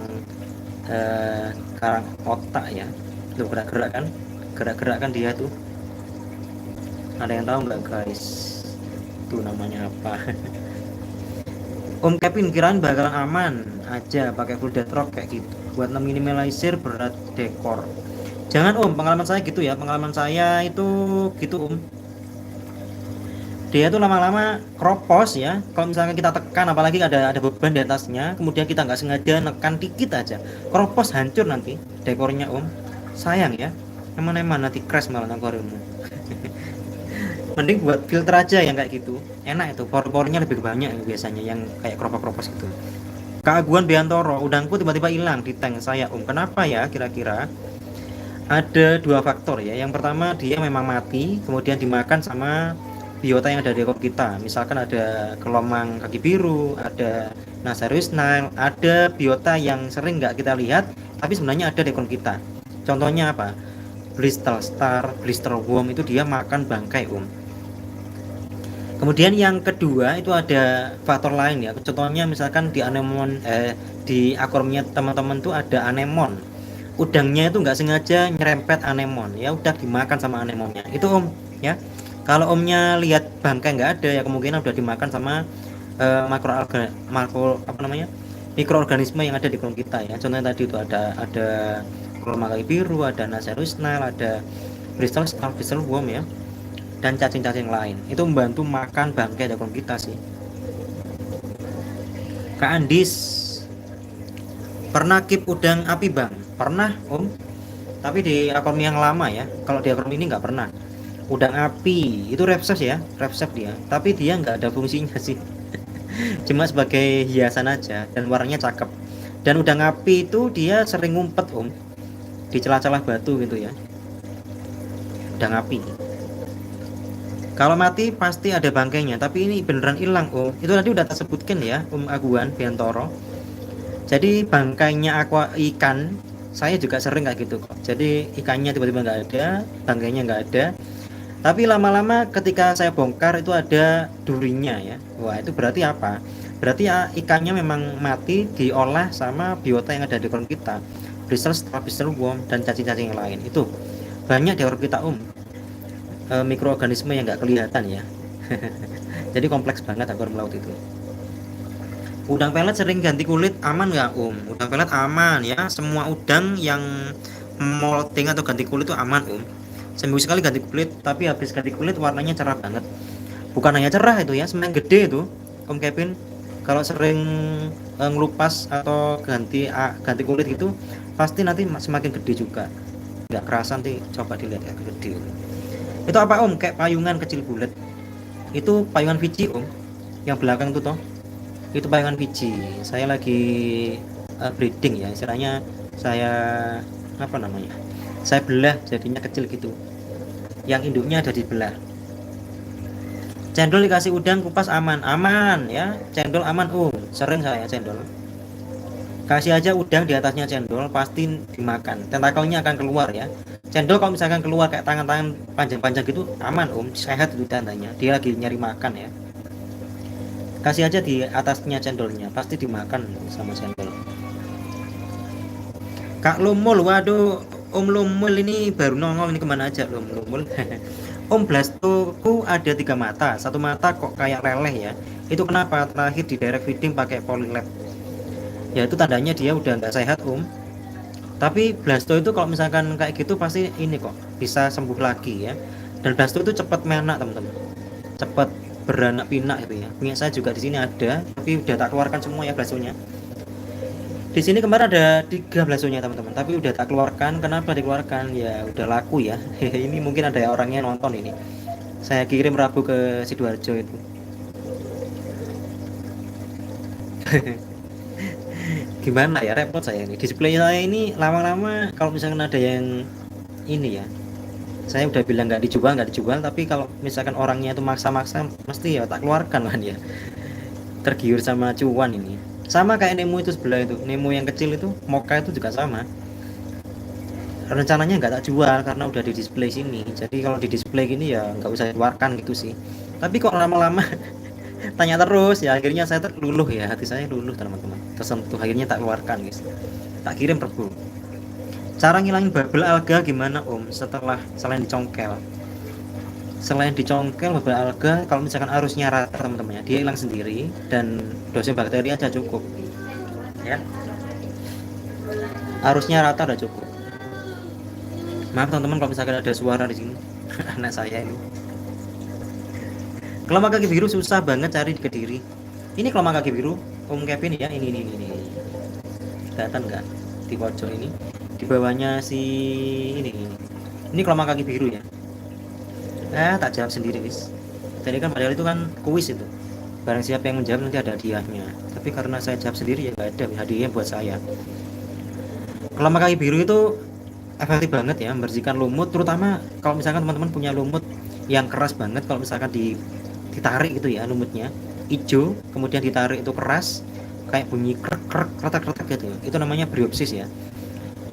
karang otak ya, tuh gerak-gerak kan dia tuh. Ada yang tahu nggak guys? Tuh namanya apa? Om Kevin kirain bakalan aman aja pakai full death rock kayak gitu, buat minimalisir berat dekor. Jangan Om, pengalaman saya gitu ya, pengalaman saya itu gitu Om. Dia tuh lama-lama kropos ya. Kalau misalnya kita tekan, apalagi ada beban di atasnya, kemudian kita nggak sengaja nekan dikit aja, kropos hancur nanti dekornya Om. Sayang ya, emang nanti crash malah akuariumnya. Mending buat filter aja yang kayak gitu, enak itu, por-pornya lebih banyak biasanya yang kayak kropos-kropos gitu. Keaguan Biantoro, udangku tiba-tiba hilang di tank saya Om. Kenapa ya kira-kira? Ada dua faktor ya. Yang pertama dia memang mati, kemudian dimakan sama biota yang ada di ekor kita. Misalkan ada kelomang kaki biru, ada Nasarius Nile, ada biota yang sering nggak kita lihat tapi sebenarnya ada di ekor kita. Contohnya apa? Blister star, blister worm, itu dia makan bangkai Om. Kemudian yang kedua itu ada faktor lain ya. Contohnya misalkan di anemon di akuariumnya teman-teman tuh ada anemon. Udangnya itu nggak sengaja nyerempet anemon, ya udah dimakan sama anemonnya. Itu Om ya. Kalau Omnya lihat bangkai nggak ada ya, kemungkinan udah dimakan sama mikroorganisme yang ada di kolam kita ya. Contohnya tadi itu ada gelombang kaki biru, ada Naserus snail, ada Bristol worm ya, dan cacing-cacing lain. Itu membantu makan bangkai daging kita sih. Kak Andis, pernah keep udang api bang? Pernah om, tapi di akun yang lama ya. Kalau di akun ini nggak pernah. Udang api itu Repsef ya, Repsef dia, tapi dia nggak ada fungsinya sih. Cuma sebagai hiasan aja, dan warnanya cakep. Dan udang api itu dia sering ngumpet om, di celah-celah batu gitu ya. Udang api kalau mati pasti ada bangkainya, tapi ini beneran hilang om. Itu tadi udah tak sebutkan ya Om Aguan Biantoro. Jadi bangkainya ikan saya juga sering kayak gitu kok. Jadi ikannya tiba-tiba nggak ada, bangkainya nggak ada, tapi lama-lama ketika saya bongkar itu ada durinya ya. Wah itu berarti apa? Berarti ya, ikannya memang mati diolah sama biota yang ada di kolam kita, Bristol worm dan cacing-cacing yang lain. Itu banyak di kolam kita mikroorganisme yang nggak kelihatan ya. Jadi kompleks banget akuarium laut itu. Udang pelet sering ganti kulit aman nggak om? Udang pelet aman ya, semua udang yang molting atau ganti kulit itu aman om. Seminggu sekali ganti kulit, tapi habis ganti kulit warnanya cerah banget. Bukan hanya cerah itu ya, semakin gede itu om Kevin. Kalau sering ngelupas atau ganti kulit gitu, pasti nanti semakin gede juga. Nggak kerasa nanti, coba dilihat ya, gede. Itu apa om? Kayak payungan kecil bulat. Itu payungan Fiji om, yang belakang tuh toh. Itu payungan Fiji. Saya lagi breeding ya, istilahnya saya apa namanya? Saya belah jadinya kecil gitu. Yang induknya ada di belah. Cendol dikasih udang kupas aman ya. Cendol aman om, sering saya cendol. Kasih aja udang di atasnya cendol pasti dimakan. Tentakelnya akan keluar ya. Cendol kalau misalkan keluar kayak tangan-tangan panjang-panjang gitu aman om, sehat itu tandanya. Dia lagi nyari makan ya. Kasih aja di atasnya cendolnya, pasti dimakan sama cendol. Kak Lumul, waduh Om Lumul ini baru nongol, ini kemana aja Lumul? Om Blastoku ada 3 mata, 1 mata kok kayak leleh ya. Itu kenapa? Terakhir di direct feeding pakai polylab. Ya itu tandanya dia udah nggak sehat om. Tapi Blasto itu kalau misalkan kayak gitu pasti ini kok bisa sembuh lagi ya. Dan Blasto itu cepat menak teman-teman, cepat beranak pinak itu ya. Punya saya juga di sini ada, tapi udah tak keluarkan semua ya blasonya. Di sini kemarin ada 3 blasonya teman-teman, tapi udah tak keluarkan. Kenapa dikeluarkan? Ya udah laku ya. Ini mungkin ada orangnya nonton ini. Saya kirim Rabu ke Sidoarjo itu. Gimana ya, repot saya ini. Display saya ini lama-lama kalau misalkan ada yang ini ya, saya udah bilang nggak dijual, tapi kalau misalkan orangnya itu maksa-maksa mesti ya tak keluarkan kan ya. Tergiur sama cuan ini. Sama kayak Nemo itu sebelah itu, Nemo yang kecil itu, Mocha itu juga sama. Rencananya nggak tak jual karena udah di display sini. Jadi kalau di display gini ya nggak usah keluarkan gitu sih. Tapi kok lama-lama tanya terus ya, akhirnya saya terluluh ya, hati saya luluh teman-teman, tersentuh, akhirnya tak keluarkan guys, tak kirim Rebu. Cara ngilangin bubble alga gimana om? Selain dicongkel bubble alga, kalau misalkan arusnya rata teman-teman ya, dia hilang sendiri dan dosis bakteri aja cukup ya. Arusnya rata udah cukup. Maaf teman-teman kalau misalkan ada suara di sini. Anak saya ini. Kelomak kaki biru susah banget cari di Kediri. Ini kelomak kaki biru Om Kevin ya, ini. Kelihatan nggak di pojok ini? Di bawahnya si ini. Ini kelomak kaki biru ya. Tak jawab sendiri guys. Tadi kan padahal itu kan kuis itu. Barang siapa yang menjawab nanti ada hadiahnya. Tapi karena saya jawab sendiri ya nggak ada hadiahnya buat saya. Kelomak kaki biru itu efektif banget ya membersihkan lumut, terutama kalau misalkan teman-teman punya lumut yang keras banget. Kalau misalkan ditarik gitu ya, lumutnya hijau kemudian ditarik itu keras kayak bunyi krek retak gitu, itu namanya briopsis ya.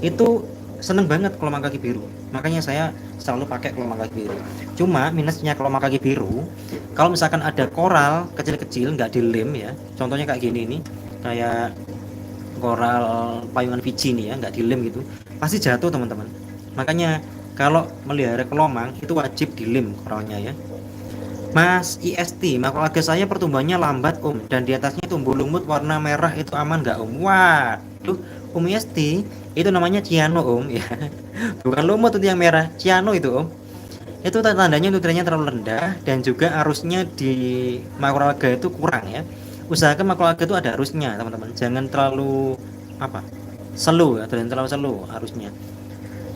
Itu seneng banget kelomak kaki biru, makanya saya selalu pakai kelomak kaki biru. Cuma minusnya kelomak kaki biru, kalau misalkan ada koral kecil-kecil nggak dilem ya, contohnya kayak gini nih, kayak koral payungan Fiji nih ya, nggak dilem gitu pasti jatuh teman-teman. Makanya kalau melihara kelomang itu wajib dilem koralnya ya. Mas IST, makroalga saya pertumbuhannya lambat om, dan di atasnya tumbuh lumut warna merah, itu aman nggak om? Waduh Om IST, Itu namanya ciano om ya. Bukan lumut itu yang merah, ciano itu om. Itu tandanya nutriennya terlalu rendah dan juga arusnya di makroalga itu kurang ya. Usahakan makroalga itu ada arusnya teman-teman, jangan terlalu apa slow ya, dan terlalu slow arusnya.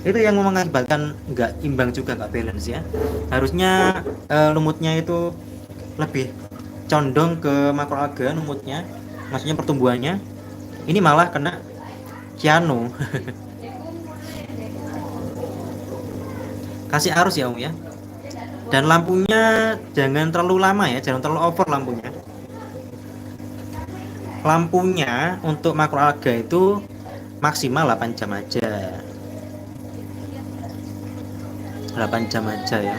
Itu yang mengakibatkan nggak imbang juga, nggak balance ya. Harusnya lumutnya itu lebih condong ke makroalga lumutnya, maksudnya pertumbuhannya. Ini malah kena ciano. Kasih arus ya om ya. Dan lampunya jangan terlalu lama ya, jangan terlalu over lampunya. Lampunya untuk makroalga itu maksimal 8 jam aja. 8 jam aja ya.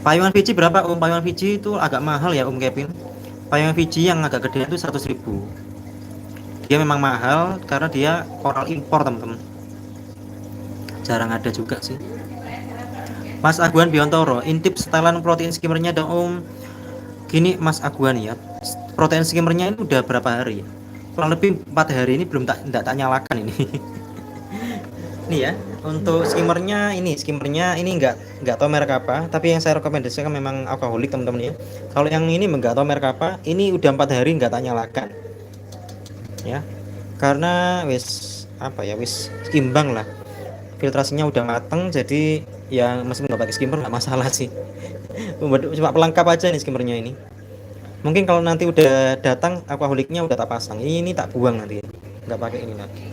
Payungan Fiji berapa om? Payungan Fiji itu agak mahal ya om Kevin. Payungan Fiji yang agak gede itu 100.000. Dia memang mahal karena dia koral impor teman-teman. Jarang ada juga sih. Mas Aguan Biontoro, intip setelan protein skimmernya dong om. Gini Mas Aguan ya, protein skimmernya ini udah berapa hari ya? Kurang lebih 4 hari ini belum tak nyalakan ini. Nih ya, untuk skimmernya ini nggak tahu merek apa, tapi yang saya rekomendasikan memang alkoholik teman-teman ya. Kalau yang ini nggak tahu merek apa, ini udah 4 hari nggak tak nyalakan ya, karena wis imbang lah, filtrasinya udah mateng, jadi ya meskipun nggak pakai skimmer nggak masalah sih. Cuma pelengkap aja nih skimmernya ini. Mungkin kalau nanti udah datang alkoholiknya udah tak pasang, ini tak buang nanti, nggak pakai ini lagi.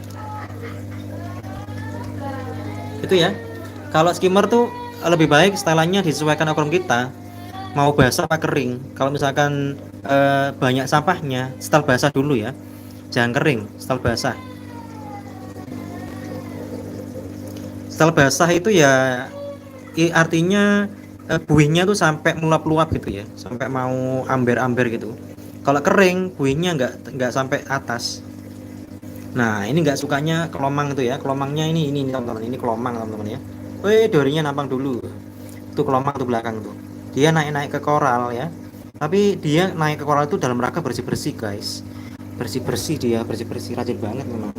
Itu ya, kalau skimmer tuh lebih baik setelannya disesuaikan akuarium kita, mau basah apa kering. Kalau misalkan banyak sampahnya, setel basah dulu ya, jangan kering, setel basah. Setel basah itu ya artinya buihnya tuh sampai meluap-luap gitu ya, sampai mau amber-amber gitu. Kalau kering buihnya nggak sampai atas. Nah ini nggak sukanya kelomang itu ya, kelomangnya ini teman-teman, ini kelomang teman-teman ya. Dorinya nampang dulu, tuh kelomang tuh belakang tuh, dia naik ke koral ya, tapi dia naik ke koral itu dalam rangka bersih-bersih guys, bersih-bersih, dia bersih-bersih, rajin banget memang,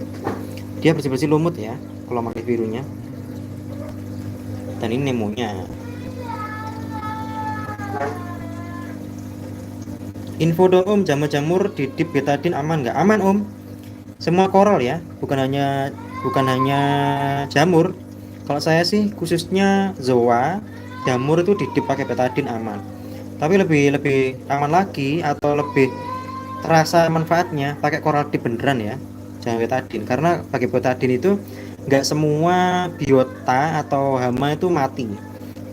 dia bersih-bersih lumut ya, kelomang birunya. Dan ini nemonya. Info dong om, jamur-jamur di dip betadin aman nggak? Aman om, semua koral ya, bukan hanya jamur. Kalau saya sih khususnya zoa, jamur itu didip pakai betadin aman. Tapi lebih aman lagi atau lebih terasa manfaatnya pakai koral dip beneran ya, jangan betadin. Karena pakai betadin itu nggak semua biota atau hama itu mati.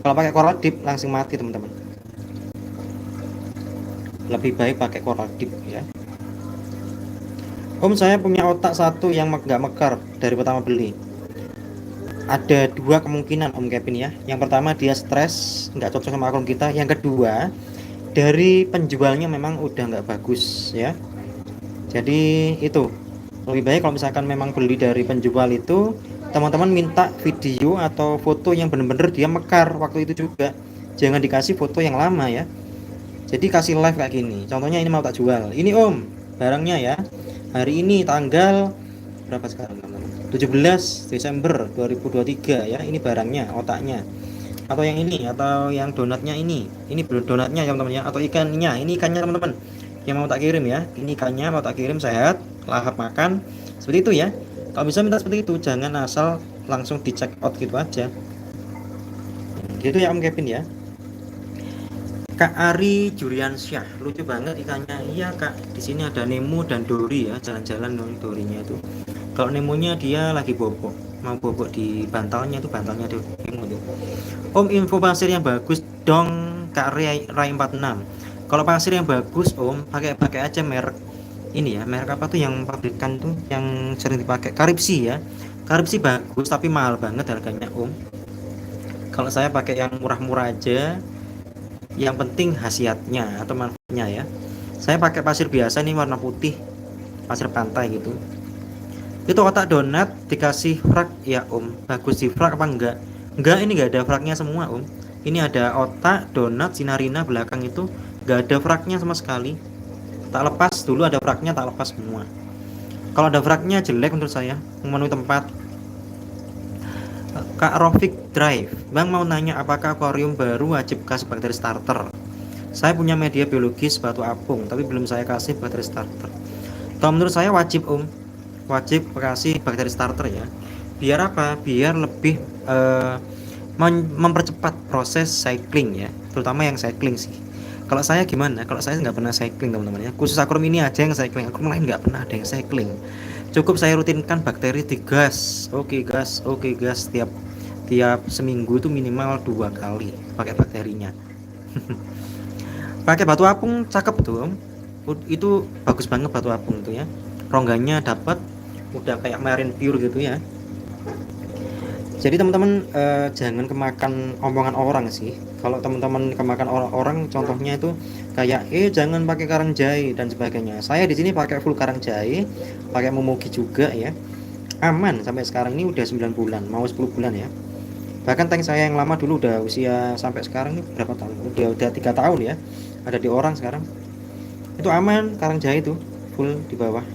Kalau pakai koral dip langsung mati teman-teman. Lebih baik pakai koral dip ya. Om, saya punya otak satu yang nggak mekar dari pertama beli. Ada 2 kemungkinan om Kevin ya. Yang pertama dia stres, nggak cocok sama akun kita. Yang kedua dari penjualnya memang udah nggak bagus ya. Jadi itu lebih baik kalau misalkan memang beli dari penjual itu, teman-teman minta video atau foto yang bener-bener dia mekar waktu itu juga. Jangan dikasih foto yang lama ya. Jadi kasih live kayak gini. Contohnya ini mau tak jual. Ini om, barangnya ya. Hari ini tanggal berapa sekarang teman-teman? 17 Desember 2023 ya. Ini barangnya, otaknya. Atau yang ini, atau yang donatnya ini. Ini belum donatnya ya teman-teman ya, atau ikannya. Ini ikannya teman-teman. Yang mau tak kirim ya. Ini ikannya mau tak kirim, sehat, lahap makan. Seperti itu ya. Kalau bisa minta seperti itu, jangan asal langsung di check out gitu aja. Gitu ya Om Kevin ya. Kak Ari Juriansyah, lucu banget ikannya. Iya kak, di sini ada Nemo dan Dori ya, jalan-jalan Dorinya itu. Kalau Nemonya dia lagi bobok, mau bobok di bantalnya tuh, bantalnya tuh Nemo tuh. Om, info pasir yang bagus dong Kak Rai 46. Kalau pasir yang bagus om, pakai aja merek ini ya, merek apa tuh yang pabrikan tuh yang sering dipakai, Karipsi ya. Karipsi bagus tapi mahal banget harganya om. Kalau saya pakai yang murah-murah aja, yang penting khasiatnya atau manfaatnya ya. Saya pakai pasir biasa nih, warna putih, pasir pantai gitu. Itu otak donat dikasih frak ya om, bagus di frak apa enggak? Enggak, ini enggak ada fraknya semua om. Ini ada otak, donat, sinarina belakang itu enggak ada fraknya sama sekali. Tak lepas dulu, ada fraknya tak lepas semua. Kalau ada fragnya jelek menurut saya, memenuhi tempat. Kak Rofik Drive, Bang mau nanya apakah akuarium baru wajib kasih bakteri starter? Saya punya media biologis batu apung, tapi belum saya kasih bakteri starter. Kalau menurut saya wajib wajib kasih bakteri starter ya. Biar apa? Biar lebih mempercepat proses cycling ya, terutama yang cycling sih. Kalau saya gimana? Kalau saya nggak pernah cycling teman-teman ya. Khusus akuarium ini aja yang cycling, akuarium lain nggak pernah ada yang cycling. Cukup saya rutinkan bakteri di gas, oke gas, tiap seminggu itu minimal 2 kali pakai bakterinya. Pakai batu apung cakep tuh, itu bagus banget batu apung itu ya. Rongganya dapat, udah kayak marine pure gitu ya. Jadi teman-teman jangan kemakan omongan orang sih. Kalau teman-teman kemakan orang, contohnya itu kayak jangan pakai karang jahe dan sebagainya. Saya di sini pakai full karang jahe, pakai momogi juga ya. Aman sampai sekarang ini udah 9 bulan, mau 10 bulan ya. Bahkan tank saya yang lama dulu udah usia sampai sekarang ini berapa tahun? Udah 3 tahun ya. Ada di orang sekarang. Itu aman, karang jahe itu full di bawah.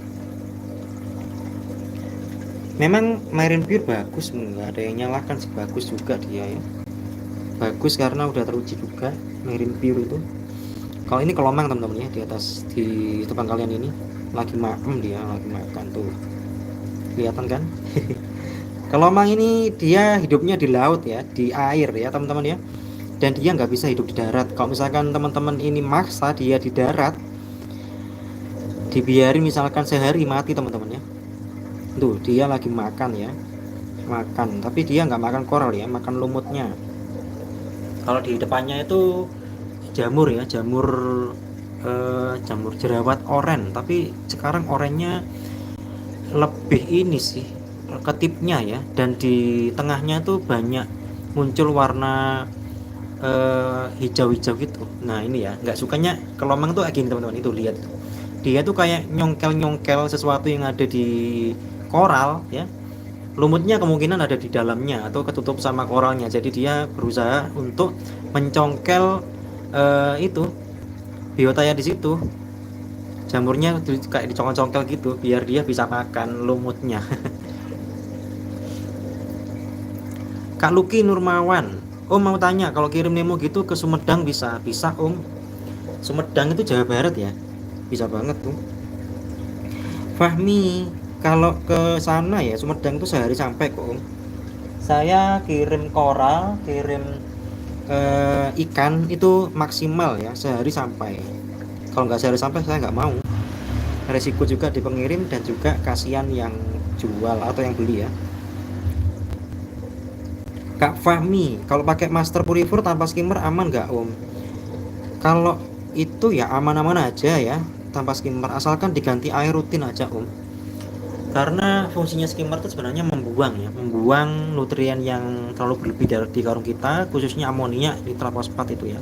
Memang marine pure bagus, nggak ada yang nyalahkan sih, bagus juga dia ya. Bagus karena udah teruji juga marine pure itu. Kalau ini kelomang teman-teman ya, di atas di depan kalian ini lagi dia lagi makan tuh, kelihatan kan? Kelomang ini dia hidupnya di laut ya, di air ya teman-teman ya, dan dia nggak bisa hidup di darat. Kalau misalkan teman-teman ini maksa dia di darat, dibiarin misalkan sehari mati teman-teman ya. Tuh dia lagi makan ya, makan, tapi dia nggak makan koral ya, makan lumutnya. Kalau di depannya itu jamur ya, jamur jerawat oren, tapi sekarang orennya lebih ini sih ketipnya ya, dan di tengahnya tuh banyak muncul warna hijau-hijau gitu. Nah ini ya, nggak sukanya kelomang tuh kayak gini teman-teman, itu lihat dia tuh kayak nyongkel sesuatu yang ada di koral ya. Lumutnya kemungkinan ada di dalamnya atau ketutup sama koralnya, jadi dia berusaha untuk mencongkel itu biotanya di situ. Jamurnya kayak dicongkel-congkel gitu biar dia bisa makan lumutnya. Kak Luki Nurmawan, Om mau tanya kalau kirim Nemo gitu ke Sumedang bisa Om. Sumedang itu Jawa Barat ya, bisa banget tuh. Fahmi, kalau ke sana ya Sumedang itu sehari sampai kok Om. Saya kirim koral, kirim ikan itu maksimal ya sehari sampai. Kalau nggak sehari sampai saya nggak mau. Resiko juga di pengirim dan juga kasihan yang jual atau yang beli ya. Kak Fahmi, kalau pakai master purifier tanpa skimmer aman nggak Om? Kalau itu ya aman-aman aja ya, tanpa skimmer, asalkan diganti air rutin aja Om. Karena fungsinya skimmer itu sebenarnya membuang nutrien yang terlalu berlebih di karung kita, khususnya amonia, nitrat fosfat itu ya.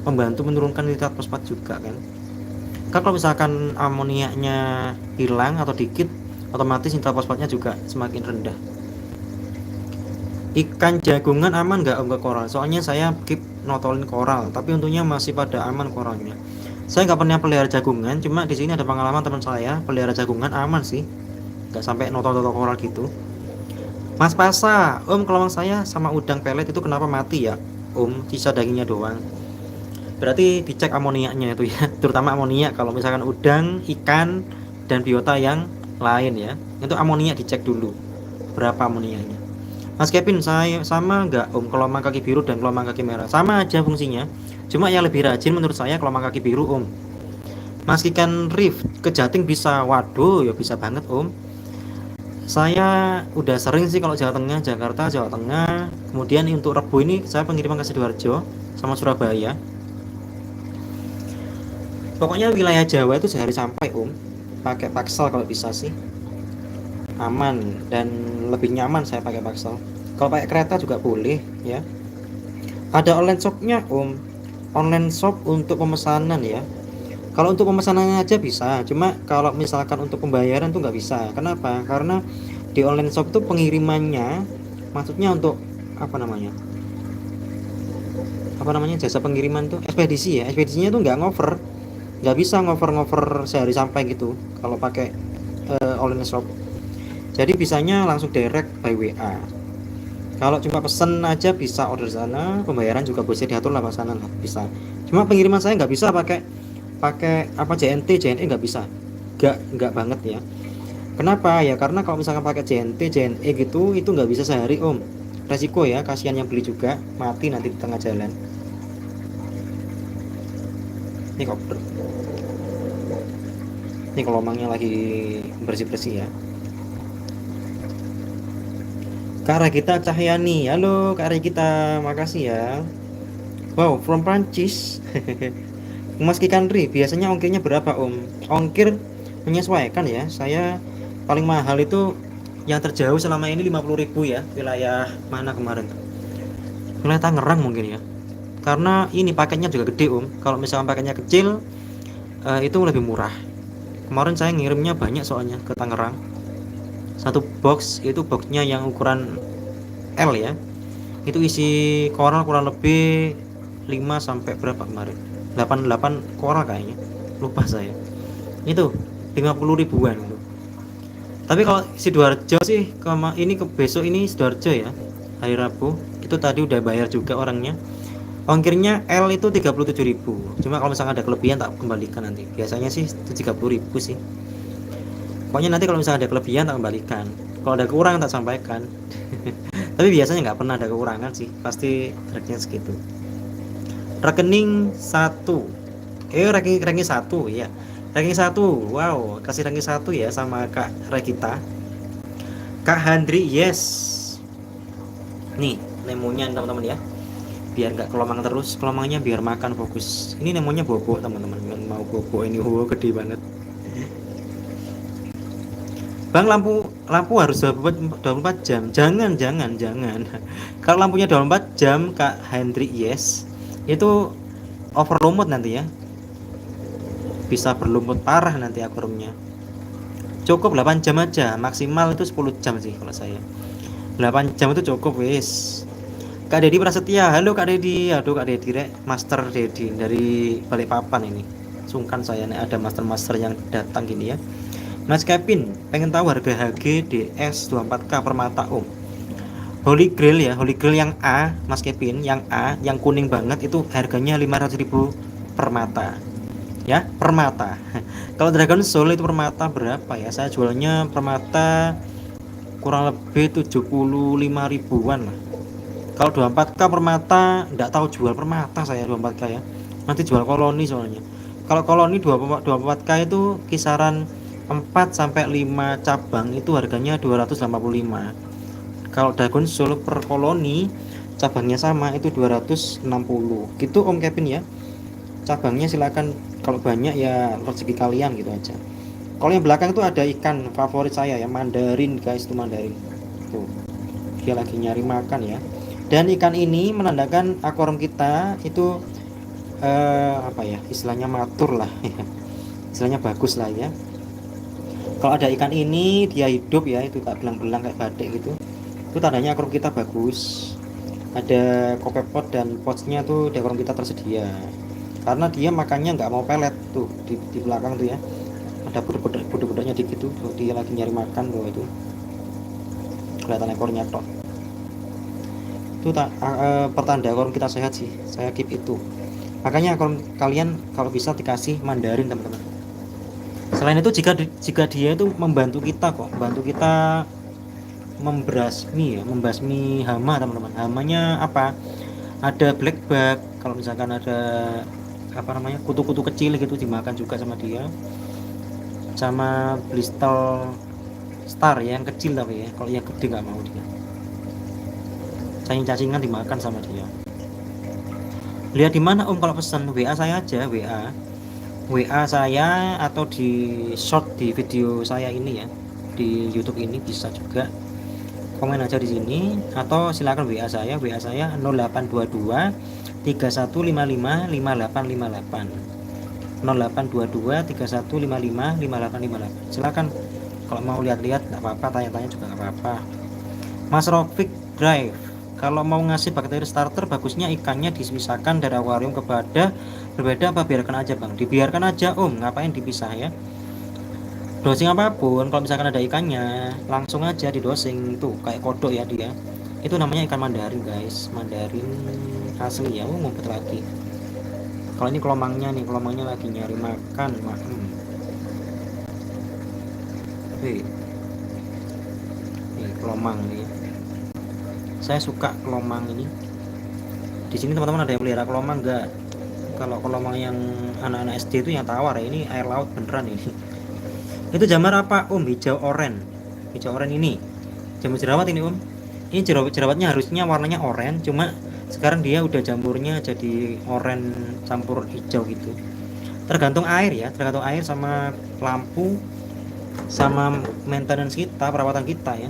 Membantu menurunkan nitrat fosfat juga kan. Kalau misalkan amoniaknya hilang atau dikit, otomatis nitrat fosfatnya juga semakin rendah. Ikan jagungan aman nggak Om ke koral? Soalnya saya keep notolin koral, tapi untungnya masih pada aman koralnya. Saya nggak pernah pelihara jagungan, cuma di sini ada pengalaman teman saya pelihara jagungan aman sih, nggak sampai notol-notol koral gitu. Mas Pasa, Om kelawang saya sama udang pelet itu kenapa mati ya Om? Sisa dagingnya doang. Berarti dicek amoniaknya itu ya, terutama amoniak. Kalau misalkan udang, ikan, dan biota yang lain ya, itu amoniak dicek dulu berapa amoniaknya. Mas Kevin, saya sama nggak Om kelomang kaki biru dan kelomang kaki merah? Sama aja fungsinya, cuma yang lebih rajin menurut saya kelomang kaki biru Om. Mas Kikan Rif ke Jating bisa? Waduh ya bisa banget Om. Saya udah sering sih kalau Jawa Tengah, Jakarta, Jawa Tengah. Kemudian untuk Rebo ini saya pengiriman ke Sidoarjo sama Surabaya. Pokoknya wilayah Jawa itu sehari sampai Om. Pakai paksel kalau bisa sih aman, dan lebih nyaman saya pakai paksel. Kalau pakai kereta juga boleh ya. Ada online shopnya Om, online shop untuk pemesanan ya. Kalau untuk pemesanannya aja bisa, cuma kalau misalkan untuk pembayaran tuh nggak bisa. Kenapa? Karena di online shop tuh pengirimannya, maksudnya untuk apa namanya jasa pengiriman tuh ekspedisi ya, ekspedisinya tuh nggak bisa ngover sehari sampai gitu kalau pakai online shop. Jadi bisanya langsung direct by WA. Kalau cuma pesen aja bisa order sana, pembayaran juga bisa diatur lewat sana lah, bisa. Cuma pengiriman saya nggak bisa pakai pakai apa JNE nggak bisa, nggak banget ya. Kenapa ya? Karena kalau misalkan pakai JNE gitu itu nggak bisa sehari om. Resiko ya, kasihan yang beli juga, mati nanti di tengah jalan. Ini koper. Ini kelomangnya lagi bersih-bersih ya. Kak Regita Cahyani, halo Kak Regita, makasih ya. Wow, from Prancis. Mas Kikandri, biasanya ongkirnya berapa om? Ongkir menyesuaikan ya. Saya paling mahal itu yang terjauh selama ini 50.000 ya. Wilayah mana kemarin? Wilayah Tangerang mungkin ya. Karena ini paketnya juga gede om. Kalau misalkan paketnya kecil, itu lebih murah. Kemarin saya ngirimnya banyak soalnya ke Tangerang. Satu box itu boxnya yang ukuran L ya. Itu isi koral kurang lebih 5 sampai berapa kemarin? 88 koral kayaknya. Lupa saya. Itu 50 ribuan itu. Tapi kalau Sidoarjo sih ini ke besok ini Sidoarjo ya. Hari Rabu. Itu tadi udah bayar juga orangnya. Ongkirnya L itu 37.000. Cuma kalau misalnya ada kelebihan tak kembalikan nanti. Biasanya sih 30.000 sih. Pokoknya nanti kalau misalnya ada kelebihan tak kembalikan. Kalau ada kekurangan tak sampaikan. Tapi biasanya nggak pernah ada kekurangan sih. Pasti harganya segitu. Rekening 1. Ranking 1 ya. Ranking 1. Wow, kasih ranking 1 ya sama Kak Regita. Kak Handri, yes. Nih, nemonya teman-teman ya. Biar nggak kelomang terus, kelomangnya biar makan fokus. Ini nemonya bobo teman-teman. Mau bobo ini gede banget. Bang, lampu harus 24 jam. Jangan. Kalau lampunya 24 jam Kak Hendrik yes, itu overlumut nanti ya. Bisa berlumut parah nanti akurumnya. Cukup 8 jam aja, maksimal itu 10 jam sih kalau saya. 8 jam itu cukup wis. Kak Dedi Prasetya, halo Kak Dedi. Aduh Kak Dedi rek, Master Dedi dari Balikpapan ini. Sungkan saya nih ada master-master yang datang gini ya. Mas Kevin, pengen tahu harga HGDS 24K permata om. Holy Grail ya, Holy Grail yang A, Mas Kevin, yang A, yang kuning banget itu harganya 500.000 permata. Ya, permata. Kalau Dragon Soul itu permata berapa ya? Saya jualnya permata kurang lebih 75 ribuan lah. Kalau 24K permata, enggak tahu jual permata saya 24K ya. Nanti jual koloni soalnya. Kalau koloni 24K itu kisaran 4 sampai 5 cabang itu harganya 285. Kalau Dragon Soul per koloni cabangnya sama itu 260. Gitu Om Kevin ya. Cabangnya silakan kalau banyak ya rezeki kalian gitu aja. Kalau yang belakang itu ada ikan favorit saya ya, mandarin guys, itu mandarin. Tuh. Dia lagi nyari makan ya. Dan ikan ini menandakan akuarium kita itu apa ya? Istilahnya matur lah ya. Istilahnya bagus lah ya. Kalau ada ikan ini dia hidup ya, itu tak belang-belang kayak badik gitu, itu tandanya akuarium kita bagus. Ada kopepot dan potsnya tuh di akuarium kita tersedia, karena dia makannya nggak mau pelet tuh di belakang tuh ya, ada budak-budaknya dikit tuh, dia lagi nyari makan tuh, itu kelihatan ekornya tok. Itu pertanda akuarium kita sehat sih, saya keep itu. Makanya akuarium kalian kalau bisa dikasih mandarin teman-teman. Selain itu jika dia itu membantu kita membasmi hama teman-teman. Hamanya apa? Ada black bug, kalau misalkan ada apa namanya kutu-kutu kecil gitu dimakan juga sama dia. Sama Bristol Star ya, yang kecil tapi ya, kalau yang gede nggak mau dia. Cacing-cacingan dimakan sama dia. Lihat di mana Om kalau pesan? WA saya aja, WA saya atau di short di video saya ini ya, di YouTube ini bisa juga. Komen aja di sini atau silakan WA saya 0822 3155 5858 0822 3155 5858. Silakan kalau mau lihat-lihat nggak apa-apa, tanya-tanya juga nggak apa-apa. Mas Rofik Drive, kalau mau ngasih bakteri starter bagusnya ikannya dipisahkan dari akuarium berbeda apa biarkan aja bang? Dibiarkan aja om, ngapain dipisah ya? dosing apapun, kalau misalkan ada ikannya langsung aja di dosing tuh kayak kodok ya dia. Itu namanya ikan mandarin guys, mandarin asli ya. Ngumpet lagi. Kalau ini kelomangnya nih, kelomangnya lagi nyari makan. Nih kelomang nih. Saya suka kelomang ini. Di sini teman-teman ada yang pelihara kelomang enggak? Kalau kelomang yang anak-anak SD itu yang tawar ya, ini air laut beneran ini. Itu jamur apa hijau oren. Hijau oren ini jamur jerawat ini ini jerawatnya harusnya warnanya oranye, cuma sekarang dia udah jamurnya jadi oranye campur hijau gitu. Tergantung air ya, tergantung air sama lampu sama maintenance kita, perawatan kita ya.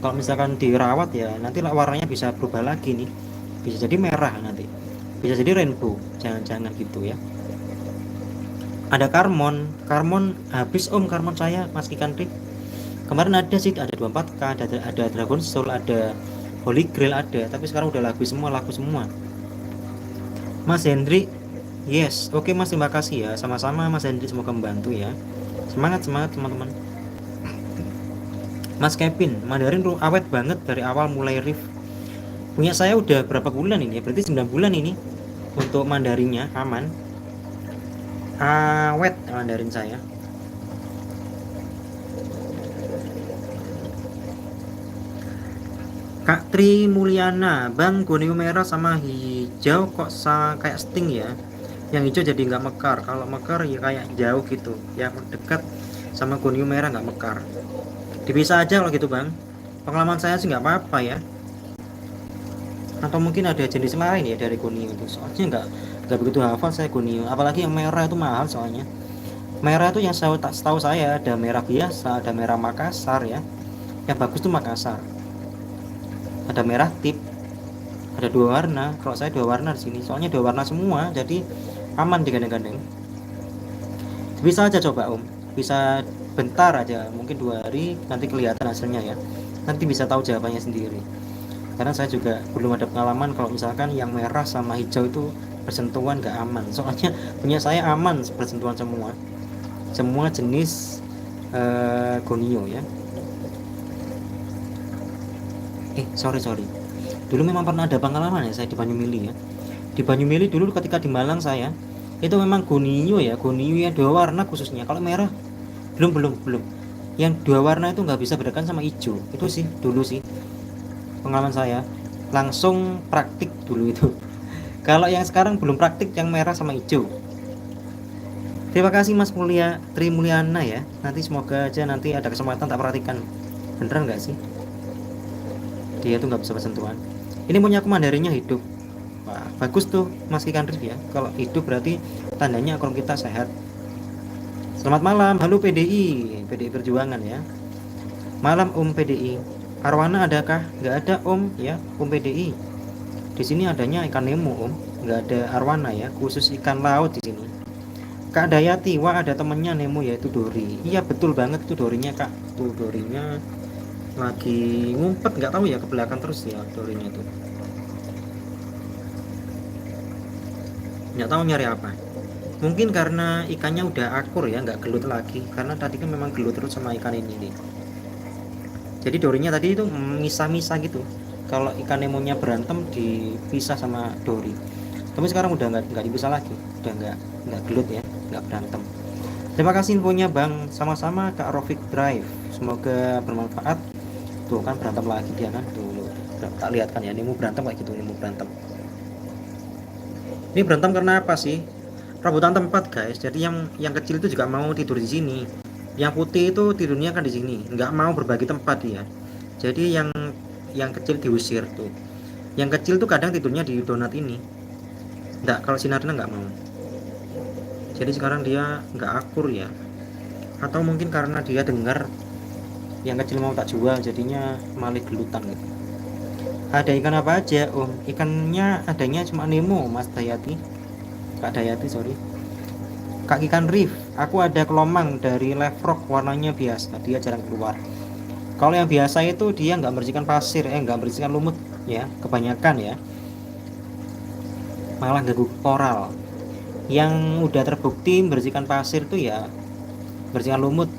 Kalau misalkan dirawat ya nanti warnanya bisa berubah lagi nih, bisa jadi merah nanti, bisa jadi rainbow, jangan-jangan gitu ya. Ada karmon habis karmon saya Mas Kikandri. Kemarin ada sih, ada 24K, ada Dragon Soul, ada Holy Grail ada, tapi sekarang udah laku semua. Mas Hendri, yes, oke Mas, terima kasih ya, sama-sama Mas Hendri, semoga membantu ya. Semangat teman-teman. Mas Kevin, Mandarin awet banget dari awal mulai riff. Punya saya udah berapa bulan ini ya, berarti 9 bulan ini untuk Mandarinnya aman. Awet Mandarin saya. Kak Tri Mulyana, Bang, kuning merah sama hijau kok kayak sting ya. Yang hijau jadi nggak mekar, kalau mekar ya kayak jauh gitu. Yang dekat sama kuning merah nggak mekar. Dipisah aja kalau gitu Bang. Pengalaman saya sih nggak apa-apa ya. Atau mungkin ada jenis lain ya dari kuning itu. Soalnya nggak begitu hafal saya kuning. Apalagi yang merah itu mahal soalnya. Merah itu yang setahu saya ada merah biasa, ada merah Makassar ya. Yang bagus tuh Makassar. Ada merah tip, ada 2 warna. Kalau saya 2 warna di sini, soalnya 2 warna semua, jadi aman digandeng-gandeng. Bisa aja coba bisa bentar aja, mungkin 2 hari nanti kelihatan hasilnya ya. Nanti bisa tahu jawabannya sendiri. Karena saya juga belum ada pengalaman kalau misalkan yang merah sama hijau itu bersentuhan nggak aman. Soalnya punya saya aman bersentuhan semua jenis gonio ya. Sorry. Dulu memang pernah ada pengalaman ya saya di Banyumili ya. Di Banyumili dulu ketika di Malang saya, itu memang gonio yang 2 warna khususnya. Kalau merah belum. Yang 2 warna itu nggak bisa bedakan sama hijau. Itu sih dulu sih pengalaman saya. Langsung praktik dulu itu. Kalau yang sekarang belum praktik yang merah sama hijau. Terima kasih Mas Tri Mulyana ya. Nanti semoga aja nanti ada kesempatan tak perhatikan. Beneran nggak sih? Dia tuh nggak bisa bersentuhan. Ini punya aku Mandarinnya hidup. Wah, bagus tuh Mas Kikandri ya. Kalau hidup berarti tandanya akun kita sehat. Selamat malam, halo PDI Perjuangan ya. Malam PDI. Arwana adakah? Nggak ada ya, PDI. Di sini adanya ikan Nemo nggak ada arwana ya, khusus ikan laut di sini. Kak Dayati, wah ada temennya Nemo yaitu Dori. Iya betul banget tuh Dorinya Kak. Tuh Dorinya lagi ngumpet, nggak tahu ya ke belakang terus ya Dorinya tuh. Nggak tahu nyari apa. Mungkin karena ikannya udah akur ya, nggak gelut lagi. Karena tadi kan memang gelut terus sama ikan ini nih. Jadi Dorinya tadi itu misah-misah gitu. Kalau ikan Nemonya berantem dipisah sama Dori. Tapi sekarang udah nggak dipisah lagi. Udah nggak gelut ya, nggak berantem. Terima kasih infonya Bang. Sama-sama Kak Rofik Drive. Semoga bermanfaat. Tuh kan berantem lagi dia kan. Tuh tak lihat kan ya, Nemo berantem kayak gitu, Nemo berantem. Ini berantem karena apa sih? Rebutan tempat guys. Jadi yang kecil itu juga mau tidur di sini. Yang putih itu tidurnya kan di sini, nggak mau berbagi tempat dia. Jadi yang kecil diusir tuh. Yang kecil tuh kadang tidurnya di donat ini. Nggak, kalau sinarnya nggak mau. Jadi sekarang dia nggak akur ya. Atau mungkin karena dia dengar yang kecil mau tak jual, jadinya malah gelutan gitu. Ada ikan apa aja Ikannya adanya cuma Nemo Mas Dayati. Kak Dayati sorry. Kak Ikan Reef, aku ada kelomang dari Lefrock warnanya biasa, dia jarang keluar. Kalau yang biasa itu dia nggak membersihkan pasir, nggak membersihkan lumut ya, kebanyakan ya. Malah ganggu koral. Yang udah terbukti membersihkan pasir tuh ya, bersihkan lumut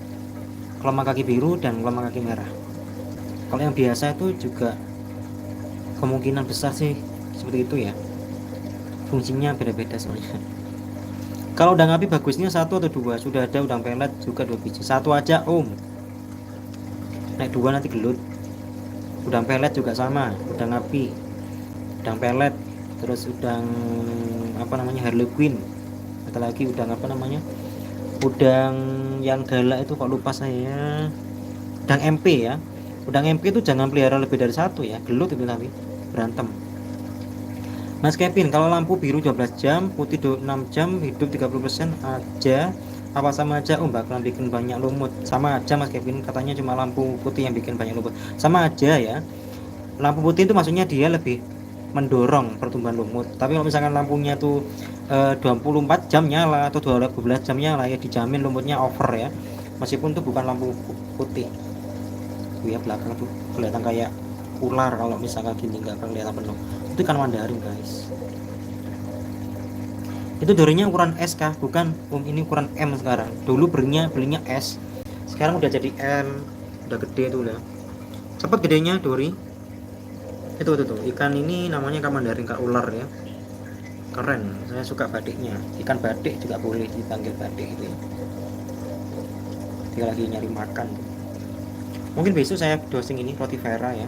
kelomak kaki biru dan kelomak kaki merah. Kalau yang biasa itu juga kemungkinan besar sih seperti itu ya, fungsinya beda-beda soalnya. Kalau udang api bagusnya 1 atau 2, sudah ada udang pelet juga 2 biji, 1 aja naik 2 nanti gelut. Udang pelet juga sama, udang api, udang pelet, terus udang harlequin, ada lagi udang udang yang galak itu kok lupa saya, udang MP ya. Udang MP itu jangan pelihara lebih dari 1 ya, gelut itu nanti berantem. Mas Kevin, kalau lampu biru 12 jam, putih 6 jam, hidup 30% aja, apa sama aja? Bakalan bikin banyak lumut. Sama aja Mas Kevin, katanya cuma lampu putih yang bikin banyak lumut. Sama aja ya. Lampu putih itu maksudnya dia lebih mendorong pertumbuhan lumut. Tapi kalau misalkan lampunya tuh 24 jam nyala atau 12 jam nyala, ya dijamin lumutnya over ya. Meskipun itu bukan lampu putih. Tuh ya, belakang tuh kelihatan kayak ular kalau misalkan gini, nggak kelihatan penuh. Itu ikan mandarin guys. Itu dorinya ukuran S kah? Bukan ini ukuran M sekarang. Dulu belinya S, sekarang udah jadi M, udah gede tuh lah. Cepet gedenya dori. Itu tuh ikan ini namanya ikan mandarin, ikan ular ya, keren. Saya suka batiknya. Ikan batik juga boleh dipanggil batik gitu ya. Dia lagi nyari makan. Mungkin besok saya dosing ini rotifera ya,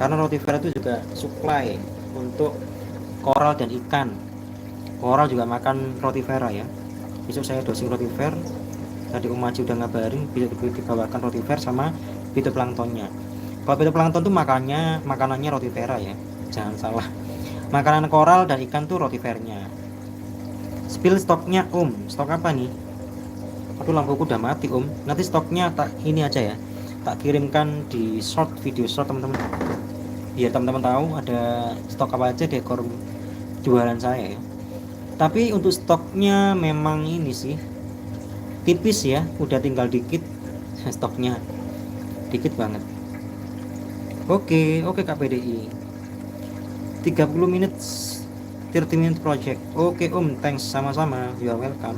karena rotifera itu juga supply untuk koral dan ikan. Koral juga makan rotifera ya. Besok saya dosing rotifer. Tadi Om Maji udah ngabarin bisa dibawakan rotifer sama fitoplanktonnya. Kalau fitoplankton tuh makanannya rotifera ya, jangan salah. Makanan koral dan ikan tuh rotifernya. Spill stoknya stok apa nih? Aduh, lampuku udah mati Nanti stoknya tak ini aja ya, tak kirimkan di video short teman-teman, biar teman-teman tahu ada stok apa aja di ekor jualan saya ya. Tapi untuk stoknya memang ini sih tipis ya, udah tinggal dikit. Stoknya dikit banget. Oke Kak PDI, 30 minute project. Oke thanks, sama-sama, you are welcome.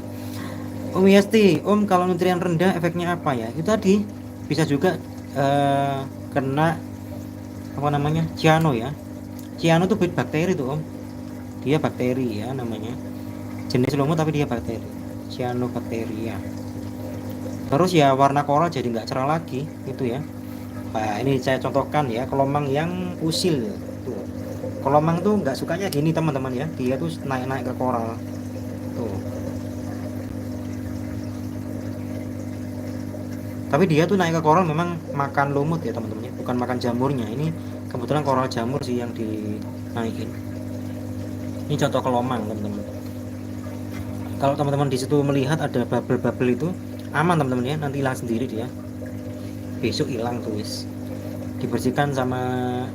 Yasti, kalau nutrien rendah efeknya apa ya? Itu tadi bisa juga kena cyano ya. Cyano tuh bakteri tuh dia bakteri ya, namanya jenis lumut tapi dia bakteri, cyanobacteria. Terus ya warna koral jadi nggak cerah lagi gitu ya. Nah, ini saya contohkan ya, kelomang yang usil tuh. Kelomang tuh nggak sukanya gini teman-teman ya, dia tuh naik-naik ke koral tuh. Tapi dia tuh naik ke koral memang makan lumut ya teman-teman ya, bukan makan jamurnya. Ini kebetulan koral jamur sih yang dinaikin. Ini contoh kelomang teman-teman. Kalau teman-teman di situ melihat ada bubble-bubble itu aman teman-teman ya, nanti hilang sendiri dia. Besok hilang tuh wis. Dibersihkan sama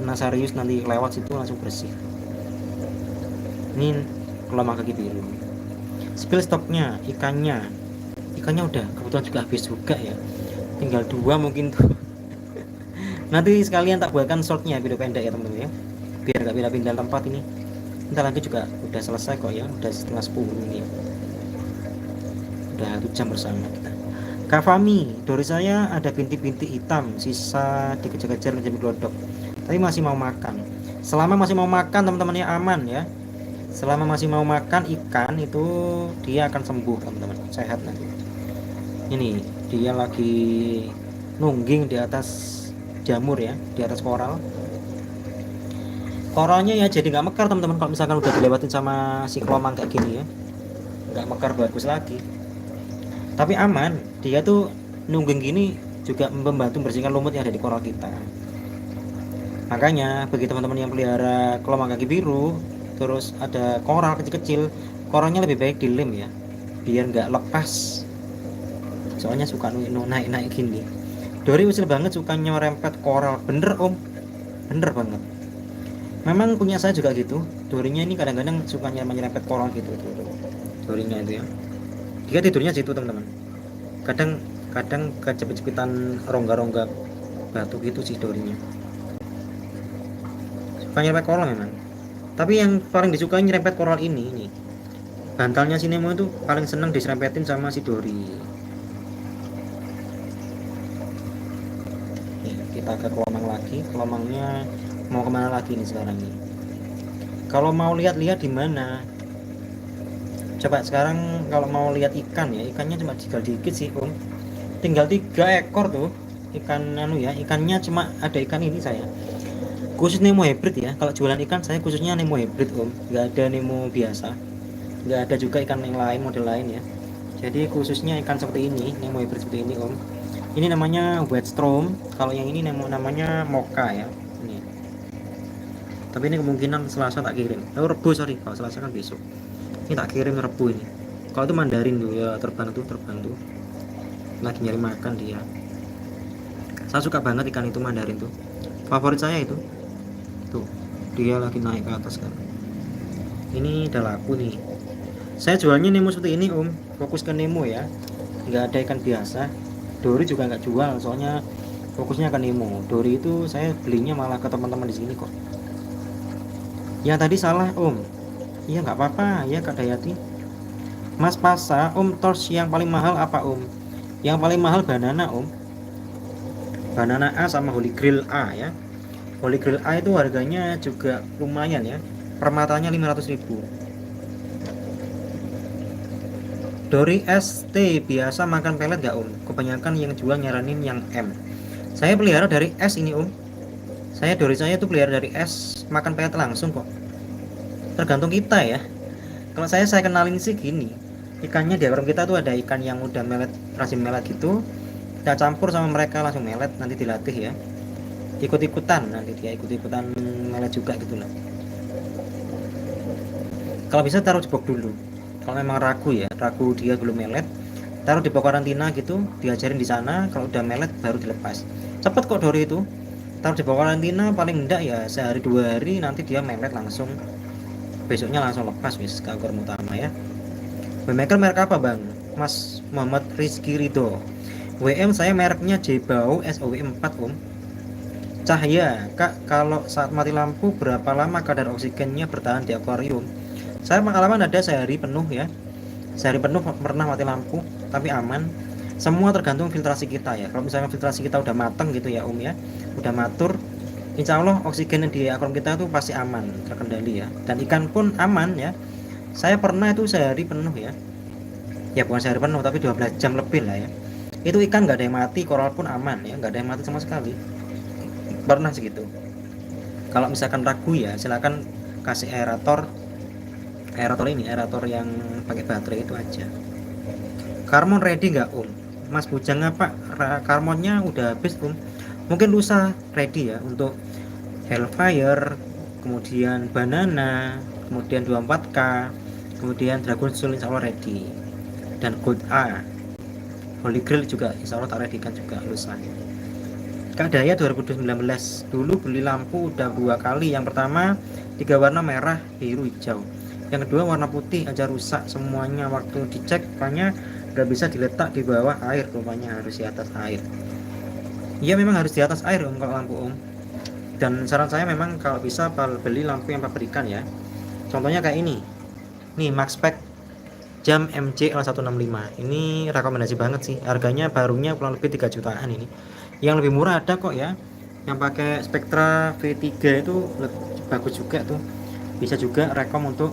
Nasarius, nanti lewat situ langsung bersih. Ini kelomang kaki biru. Spill stoknya, ikannya udah kebetulan juga habis juga ya. Tinggal 2 mungkin tuh. Nanti sekalian tak buatkan shortnya, video pendek ya teman-teman ya, biar gak pindah-pindah tempat. Ini bentar lagi juga udah selesai kok ya, udah setengah 10 ini ya. Udah 1 jam bersama kita. Kak Fami, dori saya ada bintik-bintik hitam, sisa dikejar-kejar menjadi glodok, tapi masih mau makan. Selama masih mau makan teman-teman ya, aman ya. Selama masih mau makan ikan itu dia akan sembuh teman-teman, sehat nanti. Ini dia lagi nungging di atas jamur ya, di atas koral. Koralnya ya jadi nggak mekar teman-teman, kalau misalkan udah dilewatin sama si kelomang kayak gini ya, nggak mekar bagus lagi. Tapi aman, dia tuh nungging gini juga membantu membersihkan lumut yang ada di koral kita. Makanya bagi teman-teman yang pelihara kelomang kaki biru, terus ada koral kecil-kecil, koralnya lebih baik dilem ya, biar nggak lepas. Soalnya suka naik-naik gini. Dori usil banget, suka nyerempet koral. Bener bener banget. Memang punya saya juga gitu. Dorinya ini kadang-kadang suka nyerempet koral gitu tuh. Dorinya itu ya. Dia tidurnya situ teman-teman. Kadang kejepit-jepitan rongga-rongga batu gitu sih dorinya. Suka nyerempet koral memang. Tapi yang paling disukai nyerempet koral ini nih. Bantalnya si Nemo itu paling seneng diserempetin sama si Dori. kita ke Kelomang lagi. Kelomangnya mau kemana lagi nih sekarang nih? Kalau mau lihat-lihat di mana? Coba sekarang kalau mau lihat ikan ya, ikannya cuma tinggal dikit sih Om. Tinggal 3 ekor tuh ikan ya, ikannya cuma ada ikan ini saya. Khusus Nemo hybrid ya. Kalau jualan ikan saya khususnya Nemo hybrid Om, nggak ada Nemo biasa. Nggak ada juga ikan yang lain, model lain ya. Jadi khususnya ikan seperti ini, Nemo hybrid seperti ini Om. Ini namanya Whetstrom. Kalau yang ini namanya Mocha ya. Ini. Tapi ini kemungkinan Selasa tak kirim. Rebu sorry, kalau Selasa kan besok. Ini tak kirim Rebu ini. Kalau itu Mandarin tuh ya, terbang tuh. Lagi nyari makan dia. Saya suka banget ikan itu Mandarin tuh. Favorit saya itu. Tuh, dia lagi naik ke atas kan. Ini udah laku nih. Saya jualnya Nemo seperti ini Om. Fokus ke Nemo ya. Nggak ada ikan biasa. Dori juga nggak jual, soalnya fokusnya ke Nemo. Dori itu saya belinya malah ke teman-teman di sini kok. Yang tadi salah Om. Iya nggak apa-apa ya Kak Dayati. Mas Pasa, Om Tors yang paling mahal apa Om? Yang paling mahal banana Om. Banana A sama Holy Grail A ya. Holy Grail A itu harganya juga lumayan ya. Permatanya 500.000. Dori ST biasa makan pelet gak Om? Kebanyakan yang jual nyaranin yang M. Saya pelihara dari S ini Om. Dori saya itu pelihara dari S, makan pelet langsung kok. Tergantung kita ya. Kalau saya kenalin sih gini. Ikannya di aquarium kita tuh ada ikan yang udah melet, rajin melet gitu. Kita campur sama mereka langsung melet, nanti dilatih ya. Ikut-ikutan nanti dia ikut-ikutan melet juga gitu lah. Kalau bisa taruh di box dulu. Kalau memang ragu dia belum melet, taruh di box karantina gitu, diajarin di sana. Kalau udah melet baru dilepas. Cepet kok Dori itu. Taruh di box karantina paling enggak ya sehari 2 hari nanti dia melet langsung. Besoknya langsung lepas wis ke aquarium utama ya. Wemaker merek apa Bang? Mas Muhammad Rizky Ridho. WM saya mereknya Jebao SOW 4 Om. Cahya, Kak, kalau saat mati lampu berapa lama kadar oksigennya bertahan di akuarium? Saya pengalaman ada sehari penuh ya. Sehari penuh pernah mati lampu, tapi aman. Semua tergantung filtrasi kita ya. Kalau misalnya filtrasi kita udah mateng gitu ya Om ya, udah matur, insya Allah oksigen di akuarium kita itu pasti aman, terkendali ya. Dan ikan pun aman ya. Saya pernah itu sehari penuh ya. Ya bukan sehari penuh, tapi 12 jam lebih lah ya. Itu ikan nggak ada yang mati, koral pun aman ya, nggak ada yang mati sama sekali. Pernah segitu. Kalau misalkan ragu ya, silakan kasih aerator yang pakai baterai itu aja. Karmon ready nggak Om? Mas Bujang apa? Karmonnya udah habis Om. Mungkin lusa ready ya untuk Hellfire, kemudian Banana, kemudian 24K, kemudian Dragon Soul insya Allah ready, dan Gold A, Holy Grail juga insya Allah tak ready kan juga lusa. Kak Daya 2019 dulu beli lampu udah 2 kali. Yang pertama 3 warna merah, biru, hijau. Yang kedua warna putih aja rusak semuanya. Waktu dicek rupanya gak bisa diletak di bawah air, rupanya harus di atas air. Iya memang harus di atas air Om kalau lampu Om. Dan saran saya memang kalau bisa beli lampu yang pabrikan ya. Contohnya kayak ini nih, Maxspec jam MC L165. Ini rekomendasi banget sih. Harganya barunya kurang lebih 3 jutaan ini. Yang lebih murah ada kok ya. Yang pakai Spectra V3 itu bagus juga tuh. Bisa juga rekom untuk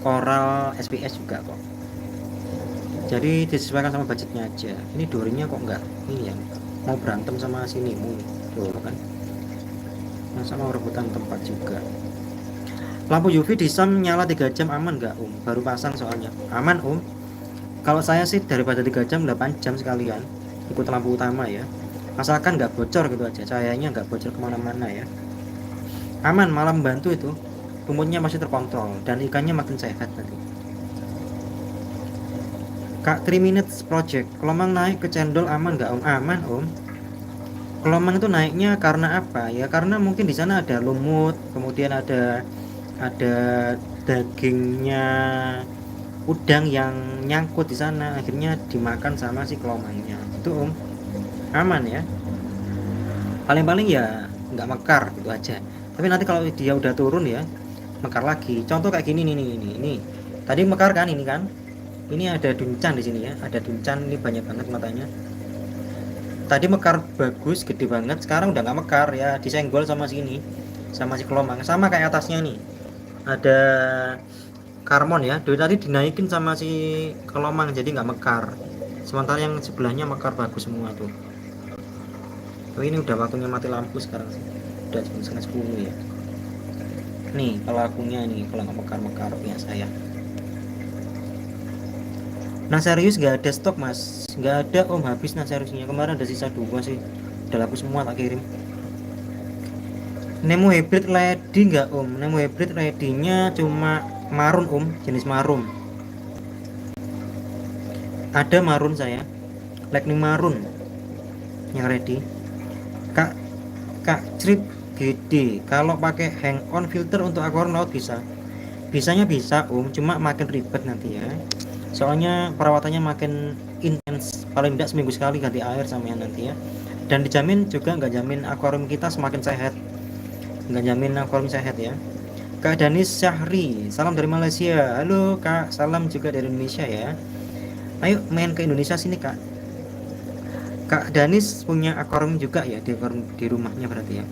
Coral SPS juga kok. Jadi disesuaikan sama budgetnya aja. Ini dorinya kok enggak ini ya, mau berantem sama sini tuh kan. Masa mau rebutan tempat juga. Lampu UV di SAM nyala 3 jam aman nggak Om? Baru pasang soalnya. Aman Om. Kalau saya sih daripada 3 jam 8 jam sekalian ikut lampu utama ya. Asalkan nggak bocor gitu aja, cahayanya nggak bocor kemana-mana ya. Aman, malah membantu itu. Rumputnya masih terkontrol dan ikannya makin sehat nanti. Kak 3 minutes project, kelomang naik ke cendol aman nggak Om? Aman Om. Kelomang itu naiknya karena apa ya? Karena mungkin di sana ada lumut, kemudian ada dagingnya udang yang nyangkut di sana, akhirnya dimakan sama si kelomangnya. Itu Om, aman ya. Paling-paling ya nggak mekar gitu aja. Tapi nanti kalau dia udah turun ya mekar lagi. Contoh kayak gini nih. Tadi mekar kan ini kan? Ini ada duncan di sini ya, ada duncan ini banyak banget matanya. Tadi mekar bagus, gede banget. Sekarang udah nggak mekar ya, disenggol sama sini, sama si kelomang. Sama kayak atasnya nih. Ada karmon ya. Dari tadi dinaikin sama si kelomang jadi nggak mekar. Sementara yang sebelahnya mekar bagus semua tuh. Oh, ini udah waktunya mati lampu sekarang sih. Udah jam setengah 10 ya. Nih kalau akunya nih kalau nggak mekar-mekar punya saya. Nah serius nggak ada stok mas, nggak ada om, habis nah seriusnya. Kemarin ada sisa 2 sih, udah laku semua tak kirim. Nemo hybrid ready nggak om? Nemo hybrid ready-nya cuma marun om, jenis marun. Ada marun saya, lightning marun yang ready. Kak Trip gede, kalau pakai hang on filter untuk aquarium laut bisa. Bisanya bisa om, cuma makin ribet nanti ya. Soalnya perawatannya makin intens, paling tidak seminggu sekali ganti air sama yang nanti ya. Dan dijamin juga nggak jamin akuarium kita semakin sehat, nggak jamin akuarium sehat ya. Kak Danis Syahri, salam dari Malaysia. Halo kak, salam juga dari Indonesia ya. Ayo main ke Indonesia sini kak. Kak Danis punya akuarium juga ya di rumahnya berarti ya.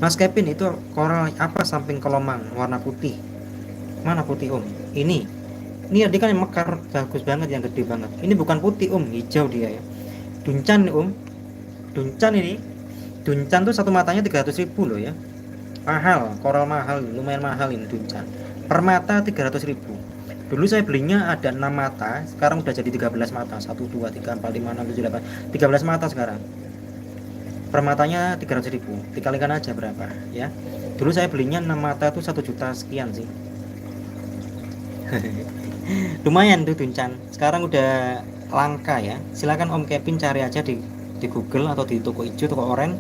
Mas Kevin itu koral apa samping kelomang warna putih? Mana putih om? Ini tadi kan yang mekar bagus banget, yang gede banget. Ini bukan putih om, hijau dia ya. Duncan nih om, Duncan ini. Duncan tuh satu matanya 300.000 loh ya. Mahal, koral mahal, lumayan mahal ini Duncan. Per mata 300.000. Dulu saya belinya ada 6 mata, sekarang udah jadi 13 mata. 1, 2, 3, 4, 5, 6, 7, 8 13 mata sekarang. Per matanya 300.000, dikalikan aja berapa ya. Dulu saya belinya 6 mata itu 1 juta sekian sih. Lumayan tuh Duncan, sekarang udah langka ya. Silakan Om Kevin cari aja di Google atau di toko hijau, toko oranye,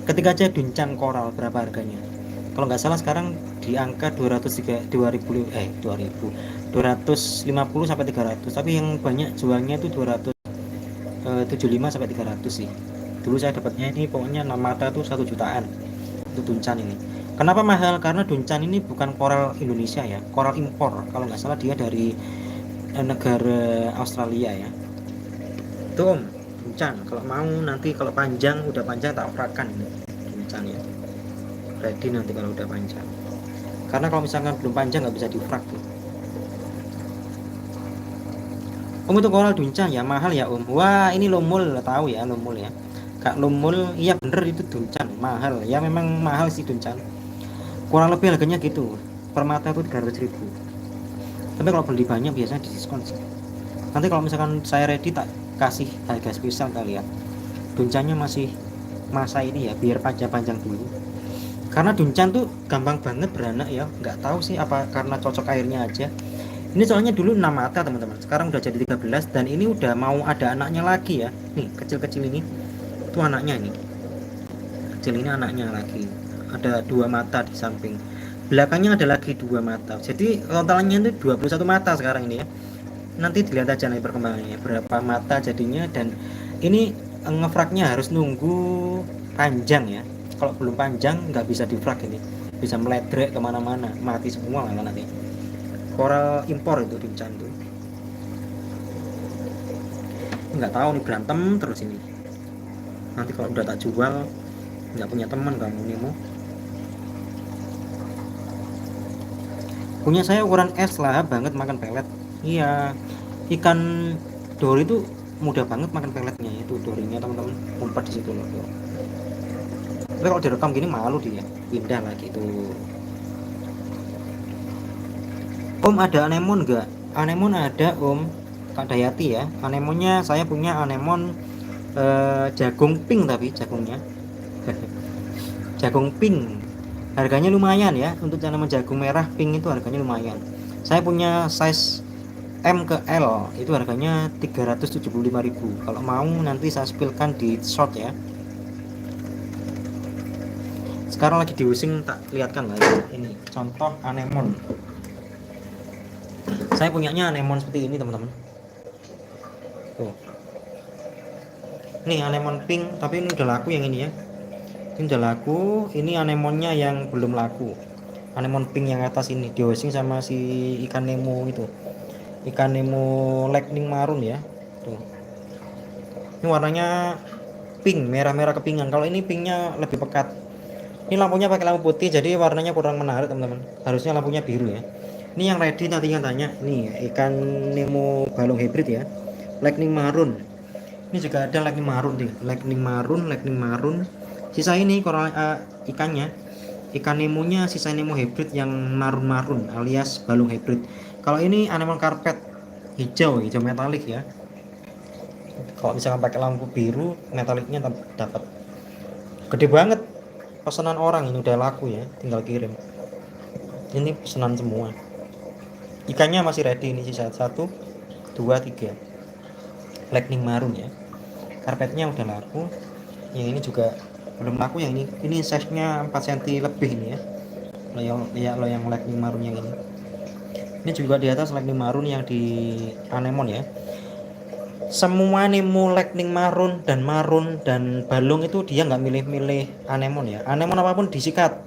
ketika aja Duncan koral berapa harganya. Kalau nggak salah sekarang di angka 250 sampai 300, tapi yang banyak jualnya itu 275 sampai 300 sih. Dulu saya dapatnya ini pokoknya 6 mata tuh 1 jutaan untuk Duncan ini. Kenapa mahal? Karena Duncan ini bukan koral Indonesia ya, koral impor. Kalau nggak salah dia dari negara Australia ya. Tuh om, Duncan. Kalau mau nanti kalau panjang, udah panjang tak frakan ini Duncan ya. Ready nanti kalau udah panjang. Karena kalau misalkan belum panjang nggak bisa di frak tuh. Om itu koral Duncan ya mahal ya om. Wah ini Lumul, tahu ya Lumul ya. Kak Lumul, iya bener itu Duncan mahal ya, memang mahal sih Duncan. Kurang lebih harganya gitu, per mata itu 300.000. Tapi kalau beli banyak biasanya diskon sih. Nanti kalau misalkan saya ready tak kasih harga spesial kali ya. Duncannya masih masa ini ya, biar panjang-panjang dulu. Karena Duncan tuh gampang banget beranak ya, nggak tahu sih apa karena cocok airnya aja. Ini soalnya dulu 6 mata teman-teman, sekarang udah jadi 13 dan ini udah mau ada anaknya lagi ya. Nih kecil-kecil ini, itu anaknya ini. Kecil ini anaknya lagi. Ada 2 mata di samping. Belakangnya ada lagi 2 mata. Jadi totalnya itu 21 mata sekarang ini ya. Nanti dilihat aja nih perkembangannya berapa mata jadinya, dan ini ngefraknya harus nunggu panjang ya. Kalau belum panjang nggak bisa di frak ini, bisa meledrek kemana-mana, mati semua malah nanti. Koral impor itu Duncan tuh. Nggak tahu nih, berantem terus ini. Nanti kalau udah tak jual nggak punya teman kamu Nemo. Punya saya ukuran S lah banget makan pelet. Iya, ikan dori itu mudah banget makan peletnya, itu dorinya teman-teman, ngumpet di situ loh. Tapi kalau direkam gini malu dia, pindah lagi tuh. Om ada anemon nggak? Anemon ada om, Kak Dayati ya. Anemonnya saya punya anemon jagung pink, tapi jagungnya jagung pink. Harganya lumayan ya, untuk tanaman jagung merah pink itu harganya lumayan. Saya punya size M ke L, itu harganya 375.000. Kalau mau nanti saya spillkan di short ya. Sekarang lagi diusing, tak lihatkan lah ya. Ini contoh anemon. Saya punyanya anemon seperti ini teman-teman. Tuh. Ini anemon pink, tapi ini udah laku yang ini ya. Ini udah laku, ini anemonnya yang belum laku. Anemon pink yang atas ini diusing sama si ikan Nemo itu. Ikan Nemo lightning marun ya. Tuh. Ini warnanya pink, merah-merah kepingan. Kalau ini pinknya lebih pekat. Ini lampunya pakai lampu putih, jadi warnanya kurang menarik teman-teman. Harusnya lampunya biru ya. Ini yang ready tadi yang tanya. Nih ikan Nemo balung hybrid ya, lightning marun. Ini juga ada lightning marun nih, lightning marun. Sisa ini koral ikannya, ikan Nemonya sisa Nemo hybrid yang marun alias balung hybrid. Kalau ini animal carpet hijau metalik ya. Kalau misalkan pakai lampu biru, metaliknya dapat. Gede banget. Pesanan orang ini udah laku ya, tinggal kirim. Ini pesanan semua. Ikannya masih ready, ini sisa 1, 2, 3. Lightning marun ya. Karpetnya udah laku. Yang ini juga belum laku, yang ini size-nya 4 cm lebih ini ya. Lo yang lightning marun yang ini. Ini juga di atas lightning marun yang di anemon ya. Semua Nemo lightning marun dan balung itu dia nggak milih-milih anemon ya. Anemon apapun disikat.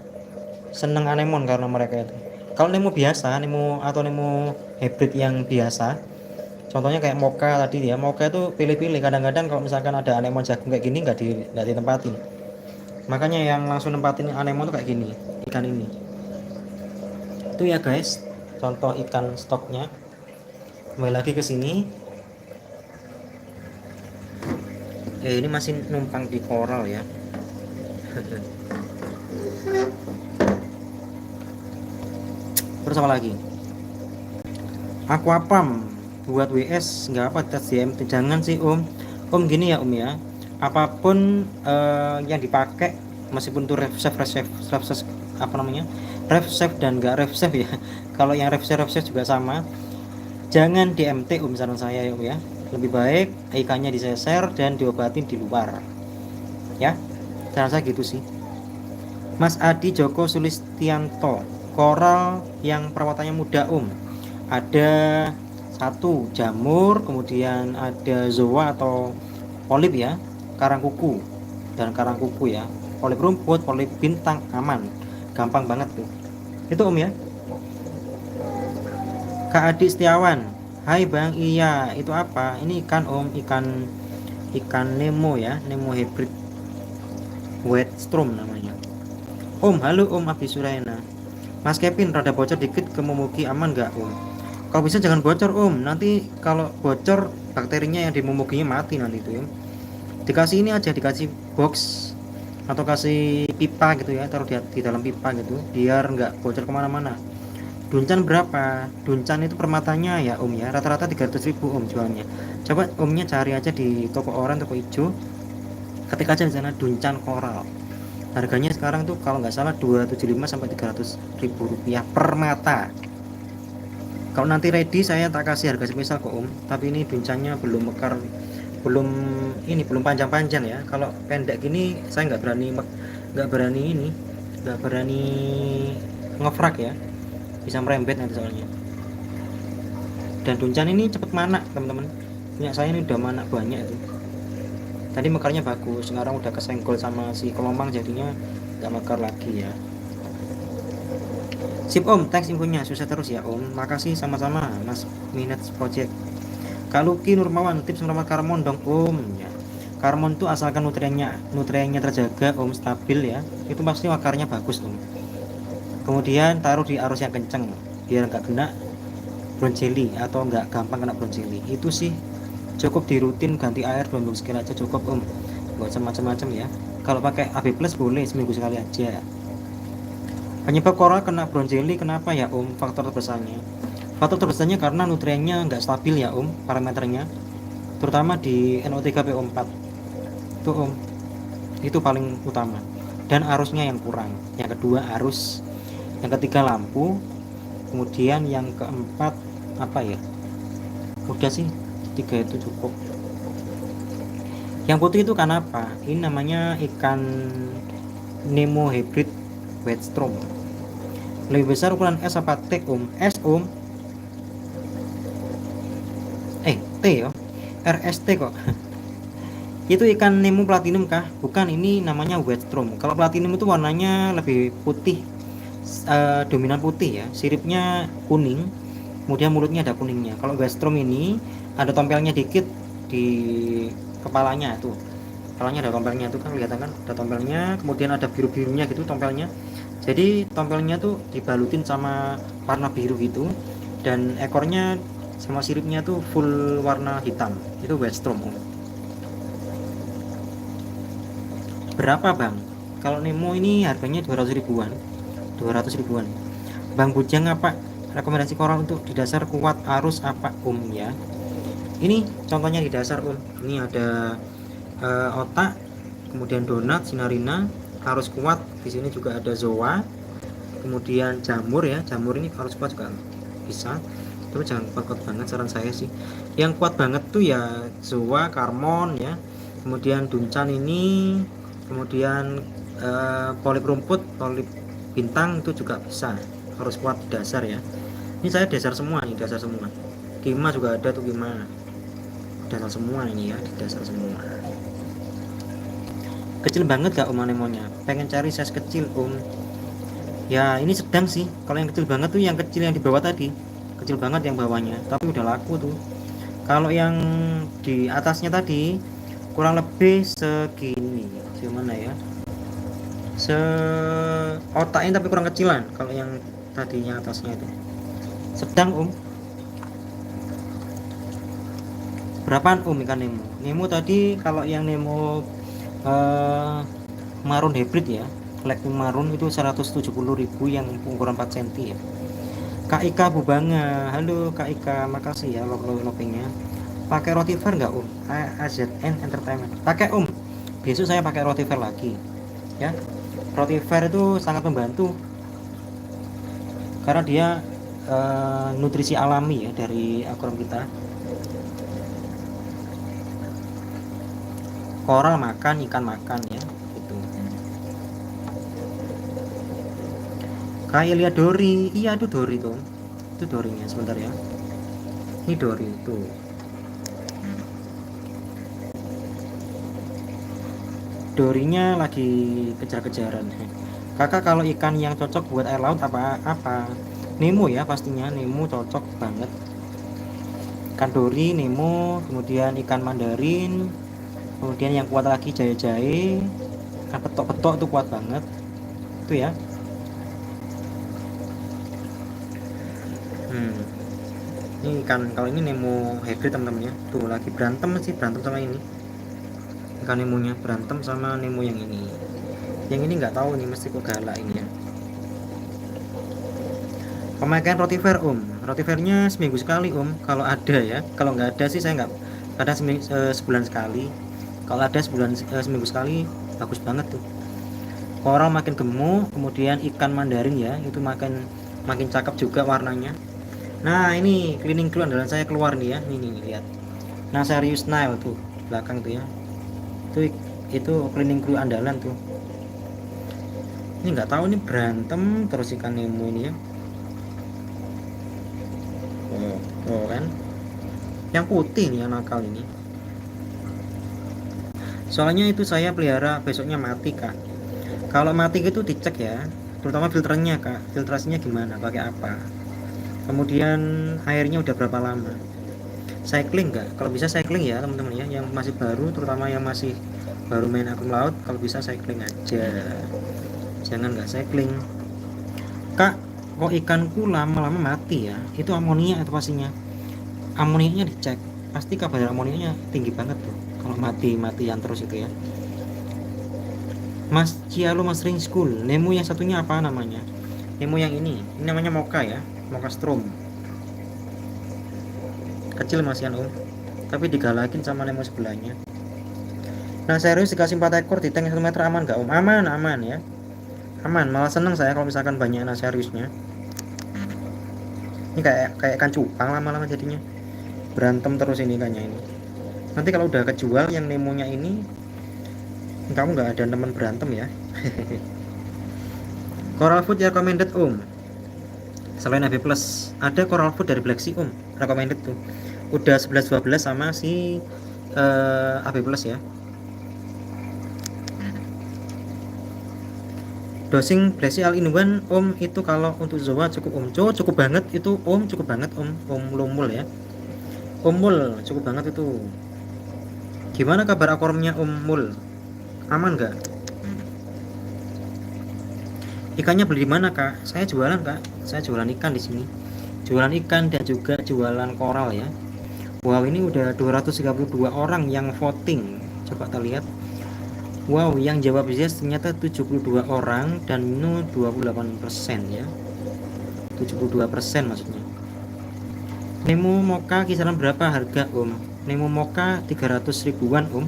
Seneng anemon karena mereka itu. Kalau Nemo biasa, Nemo hybrid yang biasa, contohnya kayak mocha tadi ya, mocha itu pilih-pilih. Kadang-kadang kalau misalkan ada anemon jagung kayak gini nggak ditempatin. Makanya yang langsung nempatin anemon tuh kayak gini, ikan ini. Itu ya guys, contoh ikan stoknya. Kembali lagi ke sini. Ini masih numpang di koral ya. Terus apa lagi? Aquapam buat WS nggak apa, tes DMT. Jangan sih om gini ya om ya, apapun yang dipakai meskipun itu ref safe apa namanya, ref safe dan nggak ref safe ya. Kalau yang ref safe juga sama, jangan DMT om, saran saya ya om ya. Lebih baik ikannya diseser dan diobatin di luar ya, saran saya gitu sih. Mas Adi Joko Sulistianto, koral yang perawatannya mudah om, ada 1 jamur, kemudian ada zoa atau polip ya, karang kuku ya, polip rumput, polip bintang, aman, gampang banget tuh itu om ya. Kak Adi Setiawan, hai bang, iya itu apa ini ikan om, ikan Nemo ya, Nemo hybrid Wetstrom namanya om. Halo om Abi Suraina, Mas Kevin rada bocor dikit ke Momogi, aman nggak om? Kalau bisa jangan bocor om, nanti kalau bocor bakterinya yang di Momoginya mati nanti itu ya. Dikasih ini aja, dikasih box atau kasih pipa gitu ya, taruh di dalam pipa gitu biar nggak bocor kemana-mana. Duncan berapa? Duncan itu permatanya ya om ya, rata-rata 300.000 om jualnya. Coba omnya cari aja di toko oranye, toko hijau, ketik aja di sana Duncan koral. Harganya sekarang tuh kalau nggak salah 275 sampai 300.000 rupiah per mata. Kalau nanti ready saya tak kasih harga spesial kok om, tapi ini Duncannya belum mekar, belum panjang-panjang ya. Kalau pendek gini saya nggak berani ngefrak ya, bisa merembet nanti soalnya. Dan Duncan ini cepet manak teman-teman, punya saya ini udah manak banyak itu. Tadi mekarnya bagus, sekarang udah kesenggol sama si kelomang jadinya nggak mekar lagi ya. Sip om, thanks infonya, susah terus ya om. Makasih sama-sama Mas Minutes Project. Kak Luki Nurmawan, tips merawat karmon dong om ya. Karmon tuh asalkan nutriennya terjaga om, stabil ya, itu pasti akarnya bagus om. Kemudian taruh di arus yang kenceng biar nggak kena brown jelly atau nggak gampang kena brown jelly. Itu sih cukup di rutin ganti air 2 minggu sekali aja cukup om, nggak usah macam-macam ya. Kalau pakai AB plus boleh seminggu sekali aja. Penyebab koral kena brown jelly kenapa ya om? Faktor terbesarnya karena nutriennya nggak stabil ya om, parameternya terutama di NO3PO4 itu om, itu paling utama. Dan arusnya yang kurang. Yang kedua arus, yang ketiga lampu, kemudian yang keempat apa ya, udah sih 3 itu cukup. Yang putih itu kan apa? Ini namanya ikan Nemo hybrid Wetstrom. Lebih besar ukuran S apa T om? S om. T ya, RST kok. Itu ikan Nemo platinum kah? Bukan, ini namanya Wetstrom. Kalau platinum itu warnanya lebih putih, dominan putih ya, siripnya kuning, kemudian mulutnya ada kuningnya. Kalau Wetstrom ini ada tompelnya dikit di kepalanya tuh, Kepalanya ada tompelnya tuh kan, kelihatan kan ada tompelnya, kemudian ada biru-birunya gitu tompelnya. Jadi tompelnya tuh dibalutin sama warna biru gitu, dan ekornya sama siripnya tuh full warna hitam. Itu Westrom Om. Berapa Bang? Kalau Nemo ini harganya 200 ribuan. 200 ribuan. Bang Bujang apa rekomendasi koral untuk di dasar kuat arus apa Om ya? Ini contohnya di dasar Om. Ini ada otak, kemudian donat, sinarina, arus kuat. Di sini juga ada zoa, kemudian jamur ya. Jamur ini arus kuat juga bisa, tapi jangan kuat-kuat banget saran saya sih. Yang kuat banget tuh ya zoa, karmon ya. Kemudian duncan ini, kemudian polip rumput, polip bintang itu juga bisa, harus kuat di dasar ya. Ini saya dasar semua nih, dasar semua. Kima juga ada tuh, kima dasar semua ini ya, di dasar semua. Kecil banget gak Om anemonya? Pengen cari size kecil Om. Ya ini sedang sih. Kalau yang kecil banget tuh yang kecil yang di bawah tadi, kecil banget yang bawahnya, tapi udah laku tuh. Kalau yang di atasnya tadi kurang lebih segini, gimana ya, otaknya tapi kurang kecilan. Kalau yang tadinya atasnya itu sedang Om. Berapaan Om ikan Nemo? Nemo tadi kalau yang Nemo marun hybrid ya, black marun itu 170.000 yang ukuran 4 cm ya. Kak Ika Bubanga, halo Kak Ika, makasih ya love-nya. Pakai rotifer nggak Om? AZN Entertainment. Pakai Om. Besok saya pakai rotifer lagi. Ya. Rotifer itu sangat membantu karena dia nutrisi alami ya dari akuarium kita. Koral makan, ikan makan ya, gitu. Kayak lihat dori, iya itu dori tuh, itu dorinya sebentar ya. Ini dori itu. Dorinya lagi kejar-kejaran. Kakak kalau ikan yang cocok buat air laut apa? Nemo ya pastinya, Nemo cocok banget. Ikan dori, Nemo, kemudian ikan mandarin. Kemudian yang kuat lagi jahe-jahe, ikan petok-petok itu kuat banget itu ya. Ini ikan, kalau ini Nemo hybrid teman-teman ya. Tuh lagi berantem sama ini. Ikan Nemonya berantem sama Nemo yang ini. Yang ini nggak tahu nih, mesti kok galak ini ya. Pemakaian rotifer Om. Rotifernya seminggu sekali Om, kalau ada ya. Kalau nggak ada sih saya nggak. Kadang sebulan sekali. Kalau ada seminggu sekali bagus banget tuh. Koral makin gemuk, kemudian ikan mandarin ya, itu makin cakep juga warnanya. Nah ini cleaning glue andalan saya keluar nih ya, ini lihat. Nah serius Nile tuh belakang tuh ya, itu cleaning glue andalan tuh. Ini nggak tahu nih berantem terus ikan Nemo ini ya. Oh kan, yang putih nih yang nakal ini. Soalnya itu saya pelihara besoknya mati Kak. Kalau mati itu dicek ya, terutama filternya Kak, filtrasinya gimana, pakai apa, kemudian airnya udah berapa lama, cycling nggak. Kalau bisa cycling ya teman-teman ya, yang masih baru, terutama yang masih baru main akun laut, kalau bisa cycling aja, jangan nggak cycling. Kak kok ikanku lama-lama mati ya, itu amonia atau pastinya. Amonianya dicek, pasti kadar amonianya tinggi banget tuh kalau matian terus itu ya. Mas Cialo Mas Ring School, Nemo yang satunya apa namanya? Nemo yang ini namanya Mocha ya, Mocha Strom. Kecil masian Om, tapi digalakin sama Nemo sebelahnya. Nah serius dikasih 4 ekor di tank 1 meter aman gak Om? Aman ya, aman. Malah seneng saya kalau misalkan banyak nah seriusnya. Ini kayak ikan cupang lama-lama jadinya, berantem terus ini ikannya ini. Nanti kalau udah kejual yang Nemonya ini, kamu nggak ada teman berantem ya. Coral food recommended Om. Selain AB Plus, ada coral food dari Black Sea Om, recommended tuh. Udah 11-12 sama si AB Plus ya. Dosing Black Sea All-in-One Om itu kalau untuk zoa cukup Om. Cukup banget itu Om, cukup banget Om. Om Lumul ya. Om Mul cukup banget itu. Gimana kabar akornya Om Mul? Aman nggak? Ikannya beli di mana Kak? Saya jualan Kak. Saya jualan ikan di sini. Jualan ikan dan juga jualan koral ya. Wow, ini udah 232 orang yang voting. Coba kita lihat. Wow, yang jawab yes ternyata 72 orang dan no 28% ya. 72% maksudnya. Nemo Mocha kisaran berapa harga Om? Nemo Mocha 300 ribuan Om.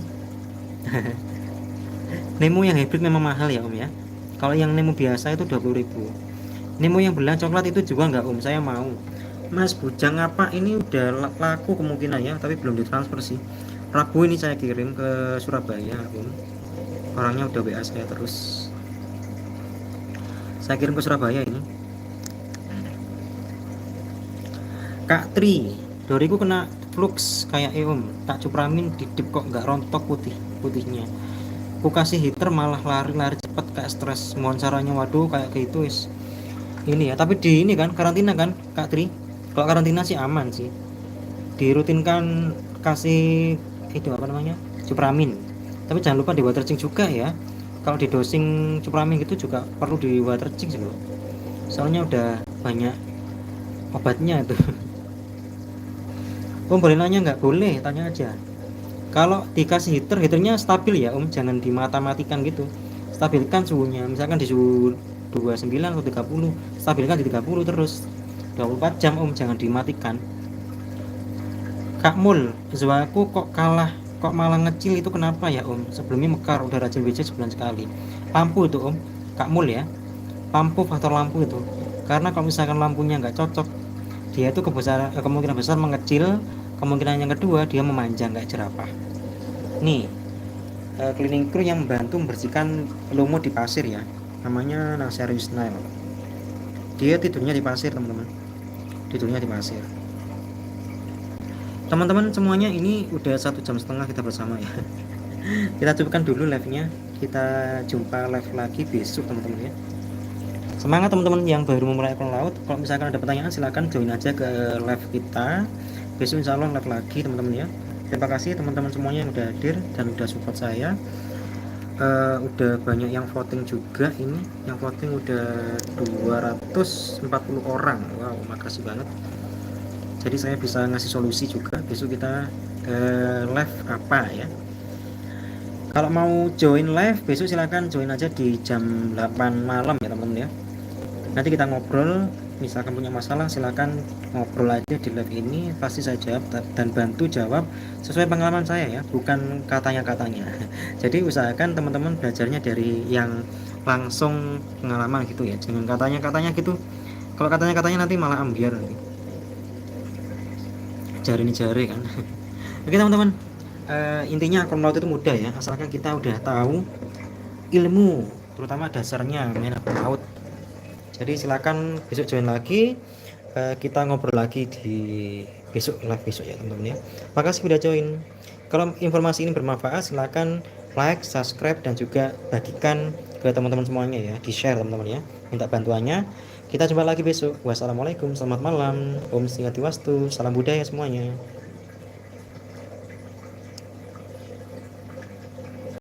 Nemo yang hybrid memang mahal ya Om ya. Kalau yang Nemo biasa itu 20.000. Nemo yang belang coklat itu juga nggak Om? Saya mau. Mas bujang apa ini udah laku kemungkinan ya, tapi belum ditransfer sih. Rabu ini saya kirim ke Surabaya Om. Orangnya udah WA saya terus. Saya kirim ke Surabaya ini. Kak Tri, doriku kena flux kayak Om. Tak cupramin didip kok nggak rontok putihnya. Ku kasih heater malah lari-lari cepet kayak stres. Mohon caranya, waduh kayak gitu is. Ini ya, tapi di ini kan karantina kan Kak Tri. Kalau karantina sih aman sih. Dirutinkan kasih itu apa namanya? Cupramin. Tapi jangan lupa di waterching juga ya. Kalau di dosing cupramin gitu juga perlu di waterching sih loh. Soalnya udah banyak obatnya tuh. Om boleh nanya nggak? Boleh, tanya aja. Kalau dikasih heaternya stabil ya Om, jangan dimata-matikan gitu. Stabilkan suhunya, misalkan di suhu 29 atau 30, stabilkan di 30 terus 24 jam Om, jangan dimatikan. Kak Mul, zuaku kok malah ngecil itu kenapa ya Om? Sebelumnya mekar, udah rajin WC sebulan sekali. Lampu itu Om, Kak Mul ya. Lampu, faktor lampu itu. Karena kalau misalkan lampunya nggak cocok, dia itu kemungkinan besar mengecil. Kemungkinan yang kedua dia memanjang kayak jerapah. Nih, cleaning crew yang membantu membersihkan lumut di pasir ya, namanya Naserius Nile. Dia tidurnya di pasir teman-teman, tidurnya di pasir. Teman-teman semuanya, ini udah 1,5 jam kita bersama ya. Kita cukupkan dulu live-nya, kita jumpa live lagi besok teman-teman ya. Semangat teman-teman yang baru memulai akun laut. Kalau misalkan ada pertanyaan silahkan join aja ke live kita. Besok insya Allah live lagi teman-teman ya. Terima kasih teman-teman semuanya yang udah hadir dan udah support saya. Udah banyak yang voting juga ini. Yang voting udah 240 orang. Wow, makasih banget. Jadi saya bisa ngasih solusi juga. Besok kita live apa ya. Kalau mau join live besok silahkan join aja di jam 8 malam ya teman-teman ya. Nanti kita ngobrol, misalkan punya masalah silakan ngobrol aja di live ini, pasti saya jawab dan bantu jawab sesuai pengalaman saya ya, bukan katanya-katanya. Jadi usahakan teman-teman belajarnya dari yang langsung pengalaman gitu ya, jangan katanya-katanya gitu. Kalau katanya-katanya nanti malah ambiar nanti. Jari kan. Oke teman-teman, intinya akun laut itu mudah ya, asalkan kita udah tahu ilmu terutama dasarnya main akun laut. Jadi silakan besok join lagi, kita ngobrol lagi di besok live besok ya teman-teman ya. Makasih udah join. Kalau informasi ini bermanfaat silakan like, subscribe dan juga bagikan ke teman-teman semuanya ya, di share teman-teman ya. Minta bantuannya. Kita jumpa lagi besok. Wassalamualaikum, selamat malam, Om Swastiastu, salam budaya semuanya.